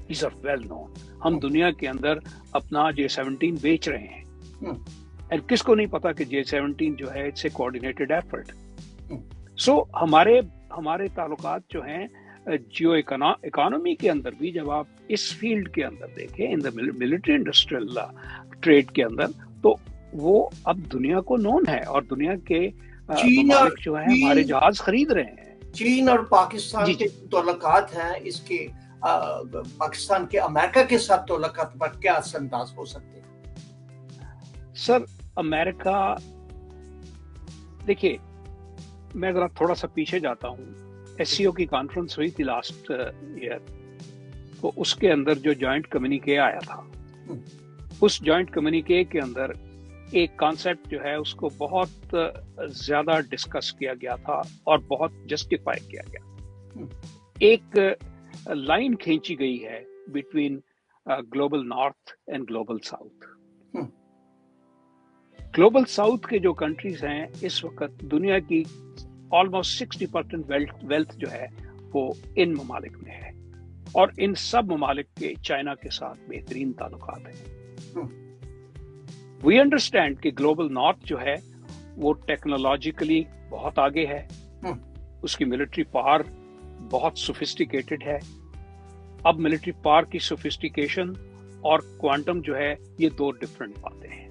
These are well known. हम दुनिया के अंदर अपना J17 बेच रहे हैं, और किसको नहीं पता कि J17 जो है इट्स ए कोऑर्डिनेटेड एफर्ट. सो हमारे ताल्लुकात जो हैं जियो इकोनॉमी के अंदर भी, जब आप इस फील्ड के अंदर देखें इन द मिलिट्री इंडस्ट्रियल ट्रेड के अंदर, तो वो अब दुनिया को नोन है, और दुनिया के ममालिक जो है हमारे जहाज खरीद रहे हैं. चीन और पाकिस्तान के ताल्लुकात हैं, इसके पाकिस्तान के अमेरिका के साथ ताल्लुकात पर क्या असरअंदाज हो सकते हैं? सर, अमेरिका, देखिए मैं जरा थोड़ा सा पीछे जाता हूँ. SCO की कॉन्फ्रेंस हुई थी लास्ट ईयर, तो उसके अंदर जो जॉइंट कम्युनिके आया था, उस जॉइंट कम्युनिके के अंदर एक कॉन्सेप्ट जो है उसको बहुत ज्यादा डिस्कस किया गया था और बहुत जस्टिफाई किया गया. एक लाइन खींची गई है between global north and global south. Global south के जो कंट्रीज हैं इस वक्त दुनिया की ऑलमोस्ट 60% वेल्थ जो है वो इन ममालिक में है, और इन सब ममालिक के चाइना के साथ बेहतरीन ताल्लुकात हैं. वी अंडरस्टैंड कि ग्लोबल नॉर्थ जो है वो टेक्नोलॉजिकली बहुत आगे है, उसकी मिलिट्री पावर बहुत सोफिस्टिकेटेड है. अब मिलिट्री पावर की सोफिस्टिकेशन और क्वांटम जो है ये दो डिफरेंट बातें हैं.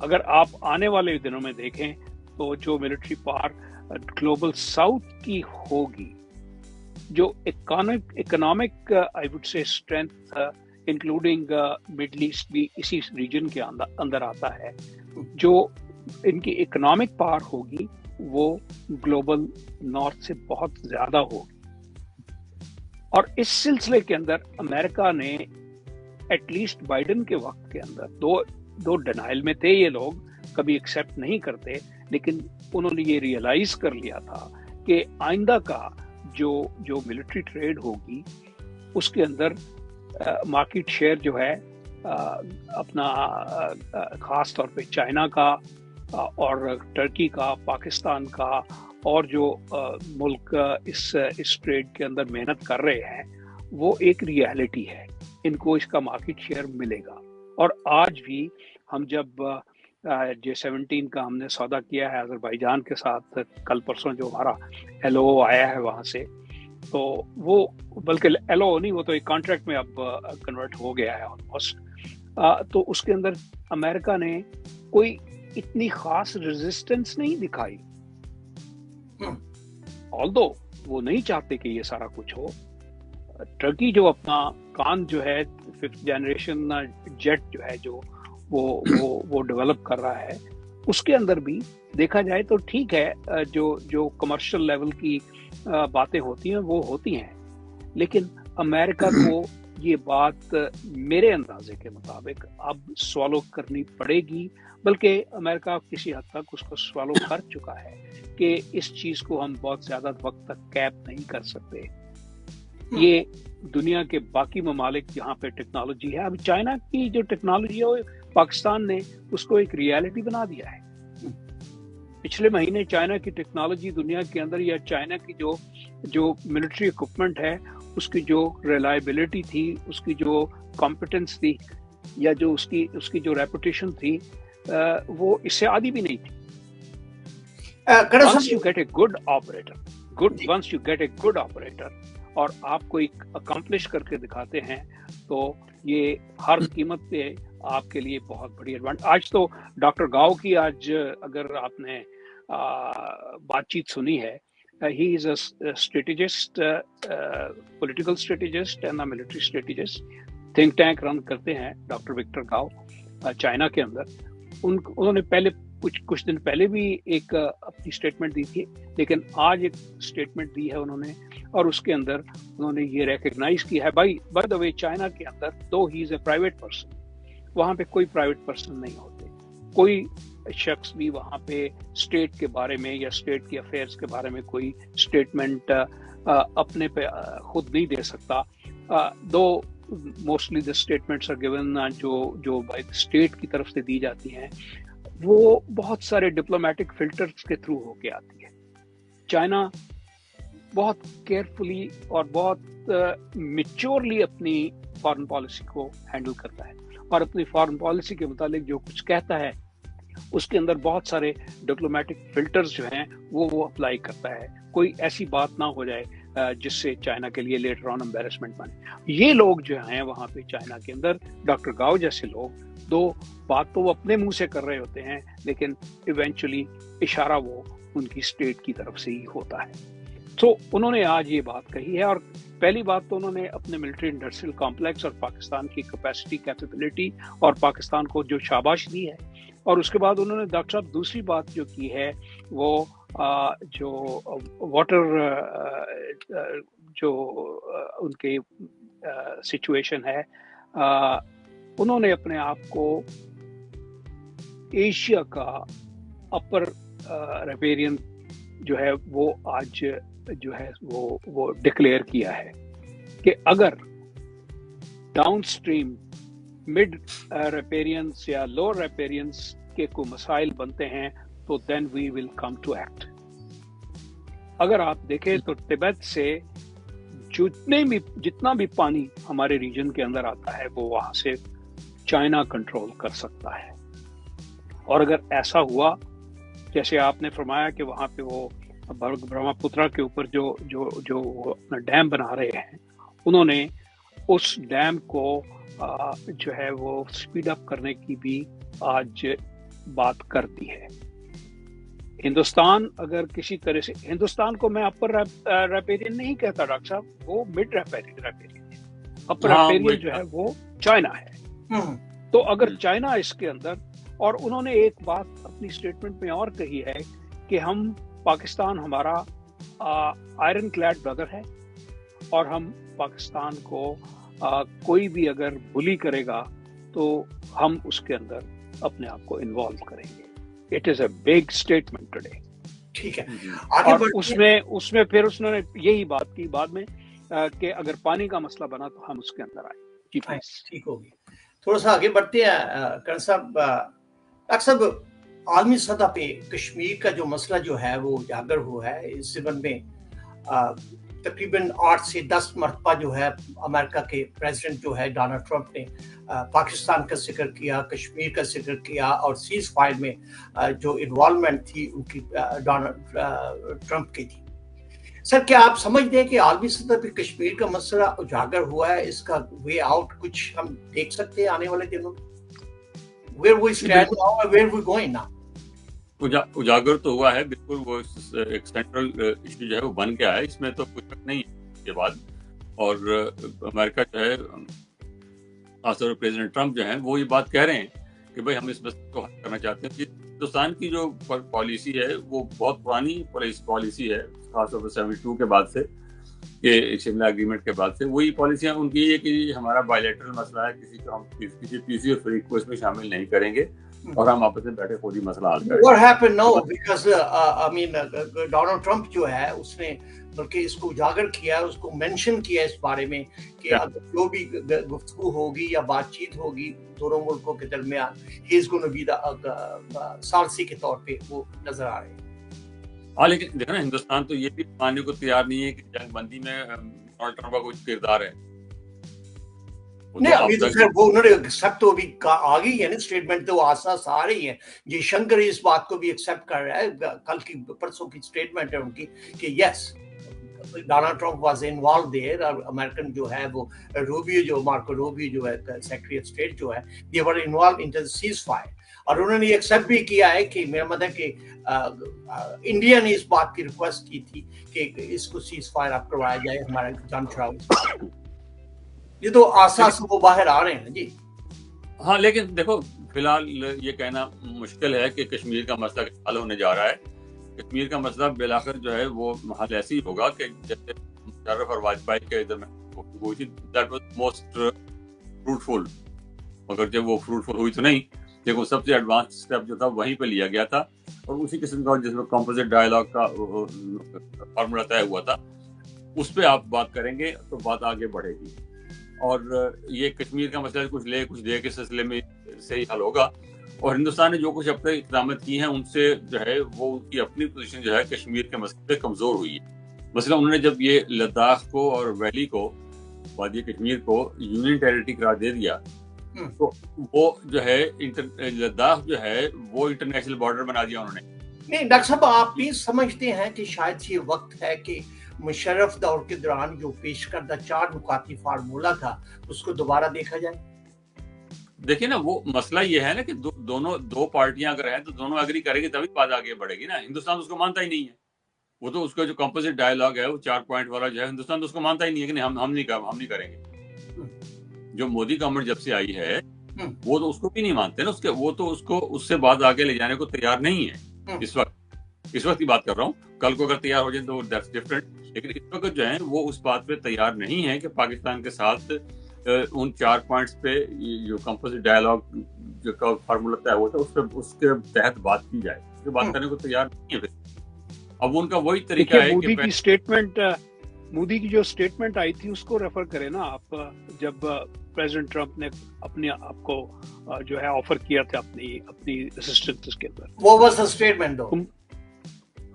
अगर आप आने वाले दिनों में देखें तो जो मिलिट्री पावर ग्लोबल साउथ की होगी जो economic I would say strength including middle east भी इसी रीजन के अंदर आता है, जो इनकी इकोनॉमिक पावर होगी वो ग्लोबल नॉर्थ से बहुत ज्यादा होगी। और इस सिलसिले के अंदर अमेरिका ने एटलीस्ट बाइडेन के वक्त के अंदर दो डिनाइल में थे ये लोग, कभी एक्सेप्ट नहीं करते, लेकिन उन्होंने ये रियलाइज कर लिया था कि आइंदा का जो मिलिट्री ट्रेड होगी उसके अंदर मार्केट शेयर जो है अपना खास तौर पे चाइना का और टर्की का, पाकिस्तान का और जो मुल्क इस ट्रेड के अंदर मेहनत कर रहे हैं वो एक रियलिटी है, इनको इसका मार्केट शेयर मिलेगा। और आज भी हम जब J17 का हमने सौदा किया है अजरबैजान के साथ, कल परसों जो हमारा LO आया है वहाँ से, तो वो बल्कि LO नहीं, वो तो एक कॉन्ट्रैक्ट में अब कन्वर्ट हो गया है ऑलमोस्ट। तो उसके अंदर अमेरिका ने कोई इतनी खास रेजिस्टेंस नहीं दिखाई, ऑल्दो वो नहीं चाहते कि ये सारा कुछ हो। टर्की जो अपना कान जो है 5th जनरेशन जेट जो है जो वो डेवलप कर रहा है, उसके अंदर भी देखा जाए तो ठीक है, जो कमर्शियल लेवल की बातें होती हैं वो होती हैं, लेकिन अमेरिका को ये बात मेरे अंदाजे के मुताबिक अब स्वॉलो करनी पड़ेगी, बल्कि अमेरिका किसी हद तक उसको स्वॉलो कर चुका है कि इस चीज को हम बहुत ज्यादा वक्त तक कैप नहीं कर सकते। ये दुनिया के बाकी ममालिक जहाँ पे टेक्नोलॉजी है, अब चाइना की जो टेक्नोलॉजी है वो पाकिस्तान ने उसको एक रियलिटी बना दिया है। पिछले महीने चाइना की टेक्नोलॉजी दुनिया के अंदर, या चाइना की जो मिलिट्री इक्विपमेंट है उसकी जो रिलायबिलिटी थी, उसकी जो कॉम्पिटेंस थी, या जो उसकी जो रेपुटेशन थी, वो इससे आधी भी नहीं थी। Once you get a good operator और आप कोई अकम्प्लिश करके दिखाते हैं तो ये हर कीमत पे आपके लिए बहुत बड़ी एडवांटेज। आज तो डॉक्टर गाओ की आज अगर आपने बातचीत सुनी है, he is a strategist, political strategist and a military strategist, think tank run करते हैं डॉक्टर विक्टर गाओ चाइना के अंदर। उन्होंने पहले कुछ दिन पहले भी एक अपनी स्टेटमेंट दी थी, लेकिन आज एक स्टेटमेंट दी है उन्होंने, और उसके अंदर उन्होंने ये रिकग्नाइज किया है, बाय द वे चाइना के अंदर दो he is a private person, वहाँ पे कोई प्राइवेट पर्सन नहीं होते, कोई शख्स भी वहाँ पे स्टेट के बारे में या स्टेट के अफेयर्स के बारे में कोई स्टेटमेंट अपने पे खुद नहीं दे सकता। Though mostly the statements are given जो बाय द स्टेट की तरफ से दी जाती हैं, वो बहुत सारे डिप्लोमेटिक फिल्टर्स के थ्रू होके आती है। चाइना बहुत केयरफुली और बहुत मैच्योरली अपनी फॉरेन पॉलिसी को हैंडल करता है, और अपनी फॉरेन पॉलिसी के मुतालिक जो कुछ कहता है उसके अंदर बहुत सारे डिप्लोमेटिक फिल्टर्स जो हैं वो अप्लाई करता है। कोई ऐसी बात ना हो जाए जिससे चाइना के लिए लेटर ऑन एम्बैरेसमेंट बने। ये लोग जो हैं वहाँ पे चाइना के अंदर, डॉक्टर गाओ जैसे लोग, दो बात तो वो अपने मुंह से कर रहे होते हैं, लेकिन इवेंचुअली इशारा वो उनकी स्टेट की तरफ से ही होता है। तो उन्होंने आज ये बात कही है, और पहली बात तो उन्होंने अपने मिलिट्री इंडस्ट्रियल कॉम्प्लेक्स और पाकिस्तान की कैपेसिटी कैपेबिलिटी और पाकिस्तान को जो शाबाश दी है, और उसके बाद उन्होंने डॉक्टर साहब दूसरी बात जो की है वो जो वाटर जो उनके सिचुएशन है, उन्होंने अपने आप को एशिया का अपर रिपेरियन जो है वो आज जो है वो डिक्लेयर किया है कि अगर डाउनस्ट्रीम मिड रेपेरियंस या लोअर रेपेरियंस के कोई मसाइल बनते हैं तो then we will come to act. अगर आप देखें तो तिब्बत से जितना भी पानी हमारे रीजन के अंदर आता है वो वहां से चाइना कंट्रोल कर सकता है, और अगर ऐसा हुआ जैसे आपने फरमाया कि वहां पे वो ब्रह्मपुत्रा के ऊपर जो अपना डैम बना रहे हैं, उन्होंने उस डैम को जो है वो स्पीड अप करने की भी आज बात कर दी है। हिंदुस्तान अगर किसी तरह से, हिंदुस्तान को मैं अपर रैपेरियन नहीं कहता डॉक्टर साहब, वो मिड रैपेरियन है। अपर रैपेरियन जो है वो चाइना है। तो अगर चाइना इसके अंदर, और उन्होंने एक बात अपनी स्टेटमेंट में और कही है कि हम पाकिस्तान हमारा आयरन क्लैड ब्रदर है, और हम पाकिस्तान को कोई भी अगर बुली करेगा तो हम उसके अंदर अपने आप को इन्वॉल्व करेंगे। It is a big statement today. ठीक है, और उसमें फिर उसने यही बात की बाद में कि अगर पानी का मसला बना तो हम उसके अंदर आए। ठीक होगी। थोड़ा सा आगे बढ़ते हैं करण साहब। डॉक्टर साहब, आलमी सतह पे कश्मीर का जो मसला जो है वो उजागर हुआ है। इस ज़मन में तकरीबन 8 से 10 मरतबा जो है अमेरिका के प्रेसिडेंट जो है डोनाल्ड ट्रंप ने पाकिस्तान का जिक्र किया, कश्मीर का जिक्र किया, और सीज फायर में जो इन्वॉल्वमेंट थी उनकी डोनाल्ड ट्रंप की थी। सर, क्या आप समझते हैं कि आलमी सतह पे कश्मीर का मसला उजागर हुआ है? इसका वे आउट कुछ हम देख सकते हैं आने वाले दिनों में? Where we stand now and where we going now? उजागर तो हुआ है बिल्कुल, वो एक सेंट्रल इशू जो है वो बन गया है, इसमें तो कुछ शक नहीं है के बाद। और अमेरिका जो है, खासतौर पर प्रेसिडेंट ट्रंप जो है वो ये बात कह रहे हैं कि भाई हम इस मसले को हल करना चाहते हैं। हिंदुस्तान की जो पॉलिसी है वो बहुत पुरानी पॉलिसी है, खासतौर पर 72 के बाद से, कि शिमला एग्रीमेंट के बाद से वही पॉलिसियां उनकी है कि हमारा बायलैटरल मसला है, किसी पीसी और फ्रीक को इसमें शामिल नहीं करेंगे और हम आपस में बैठे खुद ही मसला हल करेंगे। What happened now? Because I mean Donald Trump जो है उसने बल्कि इसको उजागर किया, उसको मेंशन किया इस बारे में कि अगर जो भी गुफ्तगू होगी या बातचीत होगी दोनों मुल्कों के दरमियान, he is going to be the सारसी के तौर पे वो नजर आ रहे हैं। हाँ, लेकिन देखो ना, हिंदुस्तान तो ये भी मानने को तैयार नहीं है कि जंग बंदी में डोनाल्ड ट्रंप का कुछ किरदार है। नहीं, अभी तो सर वो उन्होंने सब तो अभी आ गई है ना, स्टेटमेंट तो आसास आ रही है। जी शंकर इस बात को भी एक्सेप्ट कर रहा है, कल की परसों की स्टेटमेंट है उनकी कि yes Donald Trump was involve there. और अमेरिकन जो है वो मार्को रूबियो जो है सेक्रेटरी ऑफ स्टेट जो है, they were involved in the ceasefire. और उन्होंने एक्सेप्ट भी किया है कि मेरा मतलब कि इंडिया ने इस बात की रिक्वेस्ट की थी कि इसको सीज फायर आप करवाया जाए, हमारा जान छुड़ाओ। ये तो आसास वो बाहर आ रहे हैं जी। हाँ, लेकिन देखो फिलहाल ये कहना मुश्किल है कि कश्मीर का मसला हल होने जा रहा है। कश्मीर का मसला बिलाखिर जो है वो हल ऐसे ही होगा कि जैसे मुशर्रफ और वाजपेयी के हुई थी, दैट वाज मोस्ट फ्रूटफुल। मगर जब वो फ्रूटफुल हुई तो नहीं, देखो सबसे एडवांस स्टेप जो था वहीं पे लिया गया था, और उसी किस्म का जिसमें कॉम्पोजिट डायलॉग का फॉर्मूला तय हुआ था, उस पर आप बात करेंगे तो बात आगे बढ़ेगी। और ये कश्मीर का मसला कुछ दे के सिलसिले में से ही हल होगा। और हिंदुस्तान ने जो कुछ अब तक इक़दाम की हैं उनसे जो है वो उनकी अपनी पोजीशन जो है कश्मीर के मसले पे कमज़ोर हुई है। मसला उन्होंने जब ये लद्दाख को और वैली को, वादी कश्मीर को यूनियन टेरिटरी करार दे दिया, तो वो जो है लद्दाख जो है वो इंटरनेशनल बॉर्डर बना दिया उन्होंने। नहीं डॉक्टर साहब, आप भी समझते हैं कि शायद ये वक्त है कि मुशर्रफ दौर के दौरान जो पेश करदा 4 नुकाती फार्मूला था उसको दोबारा देखा जाए? देखिए ना, वो मसला ये है ना कि दो पार्टियां अगर हैं तो दोनों एग्री करेंगे तभी बात आगे बढ़ेगी ना। हिंदुस्तान उसको मानता ही नहीं है। वो तो उसका जो कंपोजिट डायलॉग है वो 4 पॉइंट वाला जो है, हिंदुस्तान तो उसको मानता ही नहीं है कि नहीं हम नहीं करेंगे। जो मोदी गवर्नमेंट जब से आई है वो तो उसको भी नहीं मानते ना, वो तो उसको उससे बात आगे ले जाने को तैयार नहीं है इस वक्त की बात कर रहा हूँ। कल को अगर तैयार हो जाए तो दैट्स डिफरेंट, लेकिन इस वक्त जो है वो उस बात पे तैयार नहीं है कि पाकिस्तान के साथ उन 4 पॉइंट्स पे जो कंपोजिट डायलॉग जो का फार्मूला तय हुआ था उसके तहत बात की जाए। उसके बात करने को तैयार नहीं है। अब उनका वही तरीका है कि मोदी की जो स्टेटमेंट आई थी उसको रेफर करें ना आप, जब प्रेसिडेंट ट्रंप ने अपने आप को जो है ऑफर किया था अपनी असिस्टेंस के अंदर। वो वाज द स्टेटमेंट दो।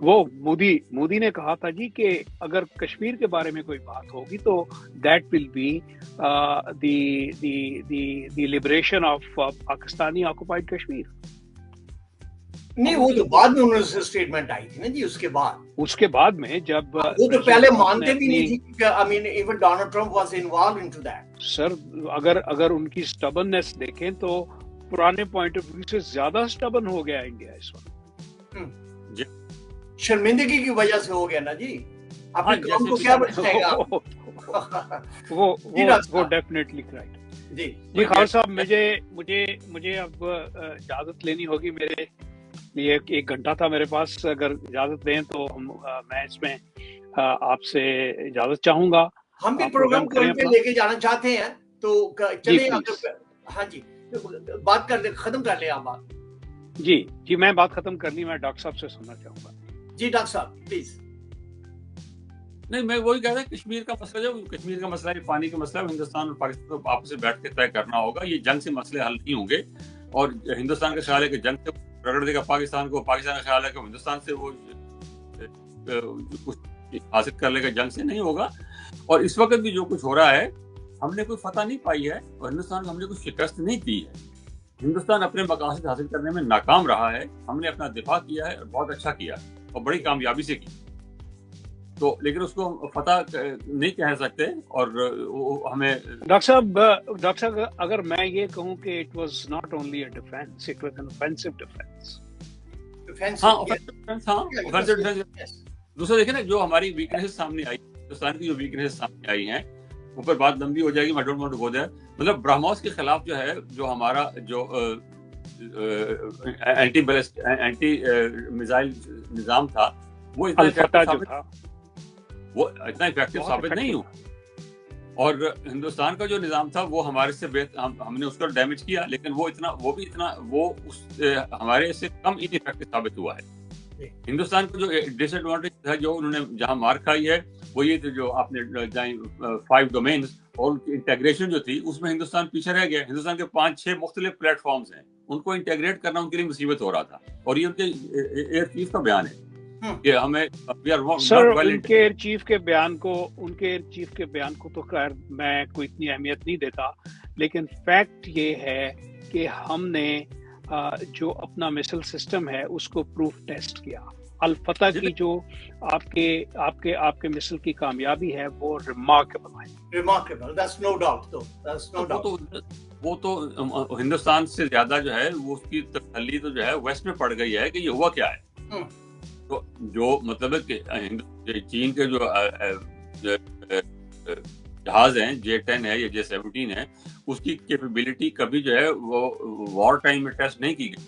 वो मोदी ने कहा था जी कि अगर कश्मीर के बारे में कोई बात होगी तो that will be the liberation of Pakistani occupied Kashmir. नहीं, वो तो बाद में उन्होंने स्टेटमेंट आई थी ना जी। उसके बाद में जब वो तो पहले मानते भी नहीं थी। I mean even Donald Trump was involve into that. Sir, अगर उनकी स्टबर्ननेस देखें तो पुराने पॉइंट ऑफ व्यू से ज्यादा स्टबर्न हो गया इंडिया इस वक्त। शर्मिंदगी की वजह से हो गया ना जी, अपने काम को क्या बचाएगा? वो डेफिनेटली राइट। जी खालिद साहब, मुझे अब इजाजत लेनी होगी। मेरे लिए एक घंटा था मेरे पास, अगर इजाजत दें तो मैं इसमें आपसे इजाजत चाहूंगा। हम भी प्रोग्राम को लेके जाना चाहते हैं, तो चलिए हाँ जी, बात कर ले, खत्म कर ले आप बात। जी मैं बात खत्म कर ली, मैं डॉक्टर साहब से सुनना चाहूंगा। जी डॉक्टर साहब प्लीज। नहीं, मैं वही कह रहा था, कश्मीर का मसला जो कश्मीर का मसला है, पानी का मसला है, हिंदुस्तान और पाकिस्तान को आपस में बैठ के तय करना होगा। ये जंग से मसले हल नहीं होंगे, और हिंदुस्तान का ख्याल है कि जंग से रगड़ देगा पाकिस्तान को, पाकिस्तान का ख्याल है कि हिंदुस्तान से वो कुछ हासिल कर लेगा, जंग से नहीं होगा। और इस वक्त भी जो कुछ हो रहा है, हमने कोई फतह नहीं पाई है और हिंदुस्तान को हमने कुछ शिकस्त नहीं दी है। हिंदुस्तान अपने मकासद हासिल करने में नाकाम रहा है, हमने अपना दिफा किया है और बहुत अच्छा किया और बड़ी कामयाबी से की। तो लेकिन उसको हम फतह नहीं कह सकते, और हमें डॉक्टर साहब अगर मैं ये कहूँ कि it was not only a defence, it was an offensive defence. Offensive defence. दूसरा देखिए ना, जो हमारी वीकनेसेस सामने आई, हिंदुस्तान की जो वीकनेसेस सामने आई हैं, ऊपर बात लंबी हो जाएगी, मैं don't want to go there. मतलब ब्रह्मोस के खिलाफ जो है, जो हमारा जो एंटी मिसाइल निजाम था, वो इतना इफेक्टिव साबित नहीं हुआ। और हिंदुस्तान का जो निजाम था वो हमारे से हमने उसका डैमेज किया, लेकिन वो हमारे से कम इनइफेक्टिव साबित हुआ है। हिंदुस्तान का जो डिसएडवांटेज था, जो उन्होंने जहां मार खाई है, वो ये जो आपने 5 डोमेन्स और उनकी इंटीग्रेशन जो थी, उसमें हिंदुस्तान पीछे रह गया। हिंदुस्तान के 5-6 मुख्तलिफ प्लेटफॉर्म्स हैं, उनको इंटीग्रेट करना उनके लिए मुसीबत हो रहा था। और ये उनके एयर चीफ का बयान है कि हमें सर, उनके एयर चीफ के बयान को तो खैर मैं कोई इतनी अहमियत नहीं देता, लेकिन फैक्ट ये है कि हमने जो अपना मिसाइल सिस्टम है उसको प्रूफ टेस्ट किया। अल-फतह की जो आपके मिसाइल की कामयाबी है वो रिमार्केबल है। Remarkable, that's no doubt. वो तो हिंदुस्तान से ज्यादा जो है, वो उसकी तसल्ली तो जो है वेस्ट में पड़ गई है कि ये हुआ क्या है। तो जो मतलब है कि चीन के जो जहाज हैं, J-10 है या J-17 है, उसकी कैपेबिलिटी कभी जो है वो वॉर टाइम में टेस्ट नहीं की गई।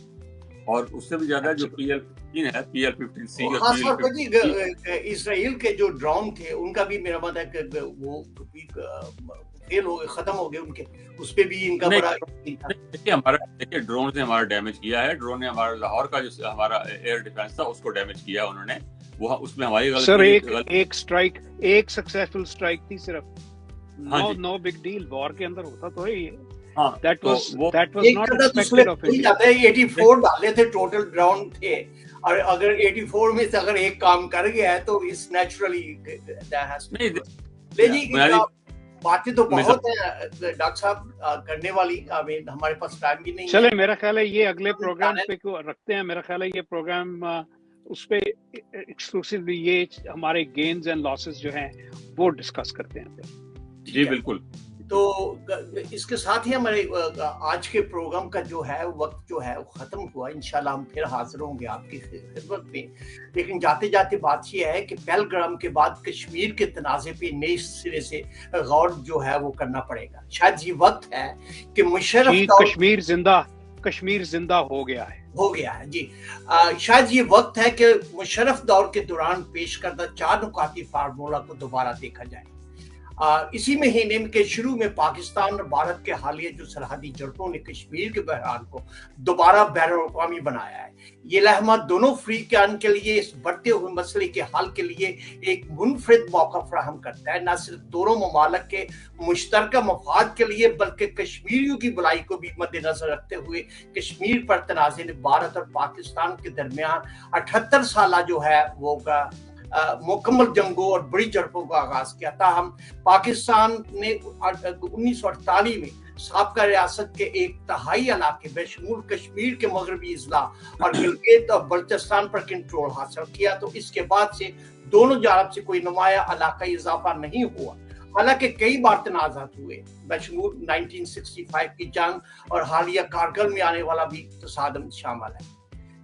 और उससे भी ज्यादा जो PL-15 है, PL-15C इसराइल के जो ड्रोन थे, उनका भी मेरा मत है कि वो फेल हो गए, खत्म हो गए उनके, उस पे भी इनका बड़ा। देखिए ड्रोन से हमारा डैमेज किया है। ड्रोन ने हमारा लाहौर का जो हमारा एयर डिफेंस था उसको डैमेज किया उन्होंने, वो उसमें हमारी गलती। सर एक सक्सेसफुल स्ट्राइक थी सिर्फ। नो बिग डील, वॉर के अंदर होता तो है ये। That was not expected of India. 84 डाले थे टोटल ड्रोन थे, और अगर 84 में से अगर एक काम कर गया है तो इस नेचुरली बातें तो बहुत है डॉक्टर साहब करने वाली, हमारे पास टाइम भी नहीं है। चले, मेरा ख्याल है ये अगले प्रोग्राम पे को रखते हैं। मेरा ख्याल है ये प्रोग्राम उस पे एक्सक्लूसिवली ये हमारे गेन्स एंड लॉसेस जो हैं वो डिस्कस करते हैं। जी बिल्कुल। तो इसके साथ ही हमारे आज के प्रोग्राम का जो है वक्त जो है वो खत्म हुआ। इंशाल्लाह हम फिर हाजिर होंगे आपकी खिदमत में, लेकिन जाते जाते बात यह है कि पहलगाम के बाद कश्मीर के तनाज़े पे नए सिरे से गौर जो है वो करना पड़ेगा। शायद ये वक्त है कि मुशर्रफ कश्मीर जिंदा हो गया है जी। शायद ये वक्त है कि मुशर्रफ दौर के दौरान पेश करदा 4 नुकाती फार्मूला को दोबारा देखा जाए। इसी महीने के शुरू में पाकिस्तान और भारत के हालिया जो सरहदी जड़पों ने कश्मीर के बहरान को दोबारा बैनुल-अक़वामी बनाया है। ये लहमा दोनों अफ्रीकान के लिए इस बढ़ते हुए मसले के हल के लिए एक मुनफरिद मौका फराहम करता है, न सिर्फ दोनों ममालिक के मुश्तरका मफाद के लिए बल्कि कश्मीरियों की भलाई को भी मद्देनजर रखते हुए कश्मीर पर तनाज़े ने भारत और पाकिस्तान के दरमियान 78 साल जो है वो मुकम्मल जंगों और बड़ी झड़पों का आगाज किया। ताहम पाकिस्तान ने 1948 में साबका रियासत के 1/3 इलाके बेशमूल कश्मीर के मगरबी अजला और गिलगित और बल्चिस्तान पर कंट्रोल हासिल किया। तो इसके बाद से दोनों जानब से कोई नुमाया इलाकाई इजाफा नहीं हुआ, हालांकि कई बार तनाज़ात हुए, बेशमूल 1965 की जंग और हालिया कारगिल में आने वाला भी तसादम शामिल है।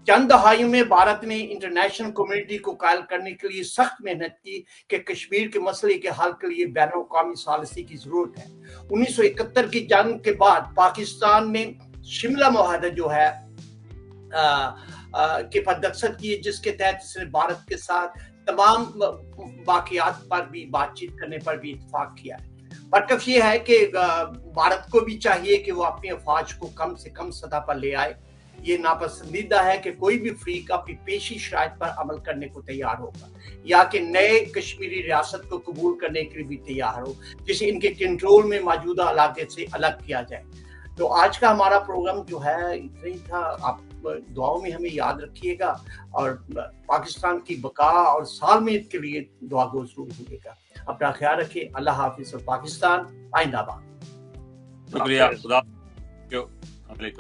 चंद दहाइयों में भारत ने इंटरनेशनल कम्युनिटी को कायल करने के लिए सख्त मेहनत की कि कश्मीर के मसले के हल के लिए बैन अवी सालिसी की जरूरत है। 1971 की जंग के बाद पाकिस्तान ने शिमला मुआहदा जो है के पर दस्तखत किए, जिसके तहत इसने भारत के साथ तमाम बाकियात पर भी बातचीत करने पर भी इत्तेफाक किया है। फर्क ये है कि भारत को भी चाहिए कि वो अपनी अफवाज को कम से कम सतह पर ले आए। ये नापसंदीदा है कि कोई भी फरीक अपनी पेशी शराइत पर अमल करने को तैयार होगा या कि नए कश्मीरी रियासत को कबूल करने के लिए भी तैयार हो, जिसे इनके कंट्रोल में मौजूदा इलाके से अलग किया जाए। तो आज का हमारा प्रोग्राम जो है इतना ही था। आप दुआओं में हमें याद रखिएगा और पाकिस्तान की बका और सालमियत के लिए दुआ गो जरूर होइएगा। अपना ख्याल रखिए। अल्लाह हाफिज और पाकिस्तान आइंदाबाद। शुक्रिया। खुदा हाफिज।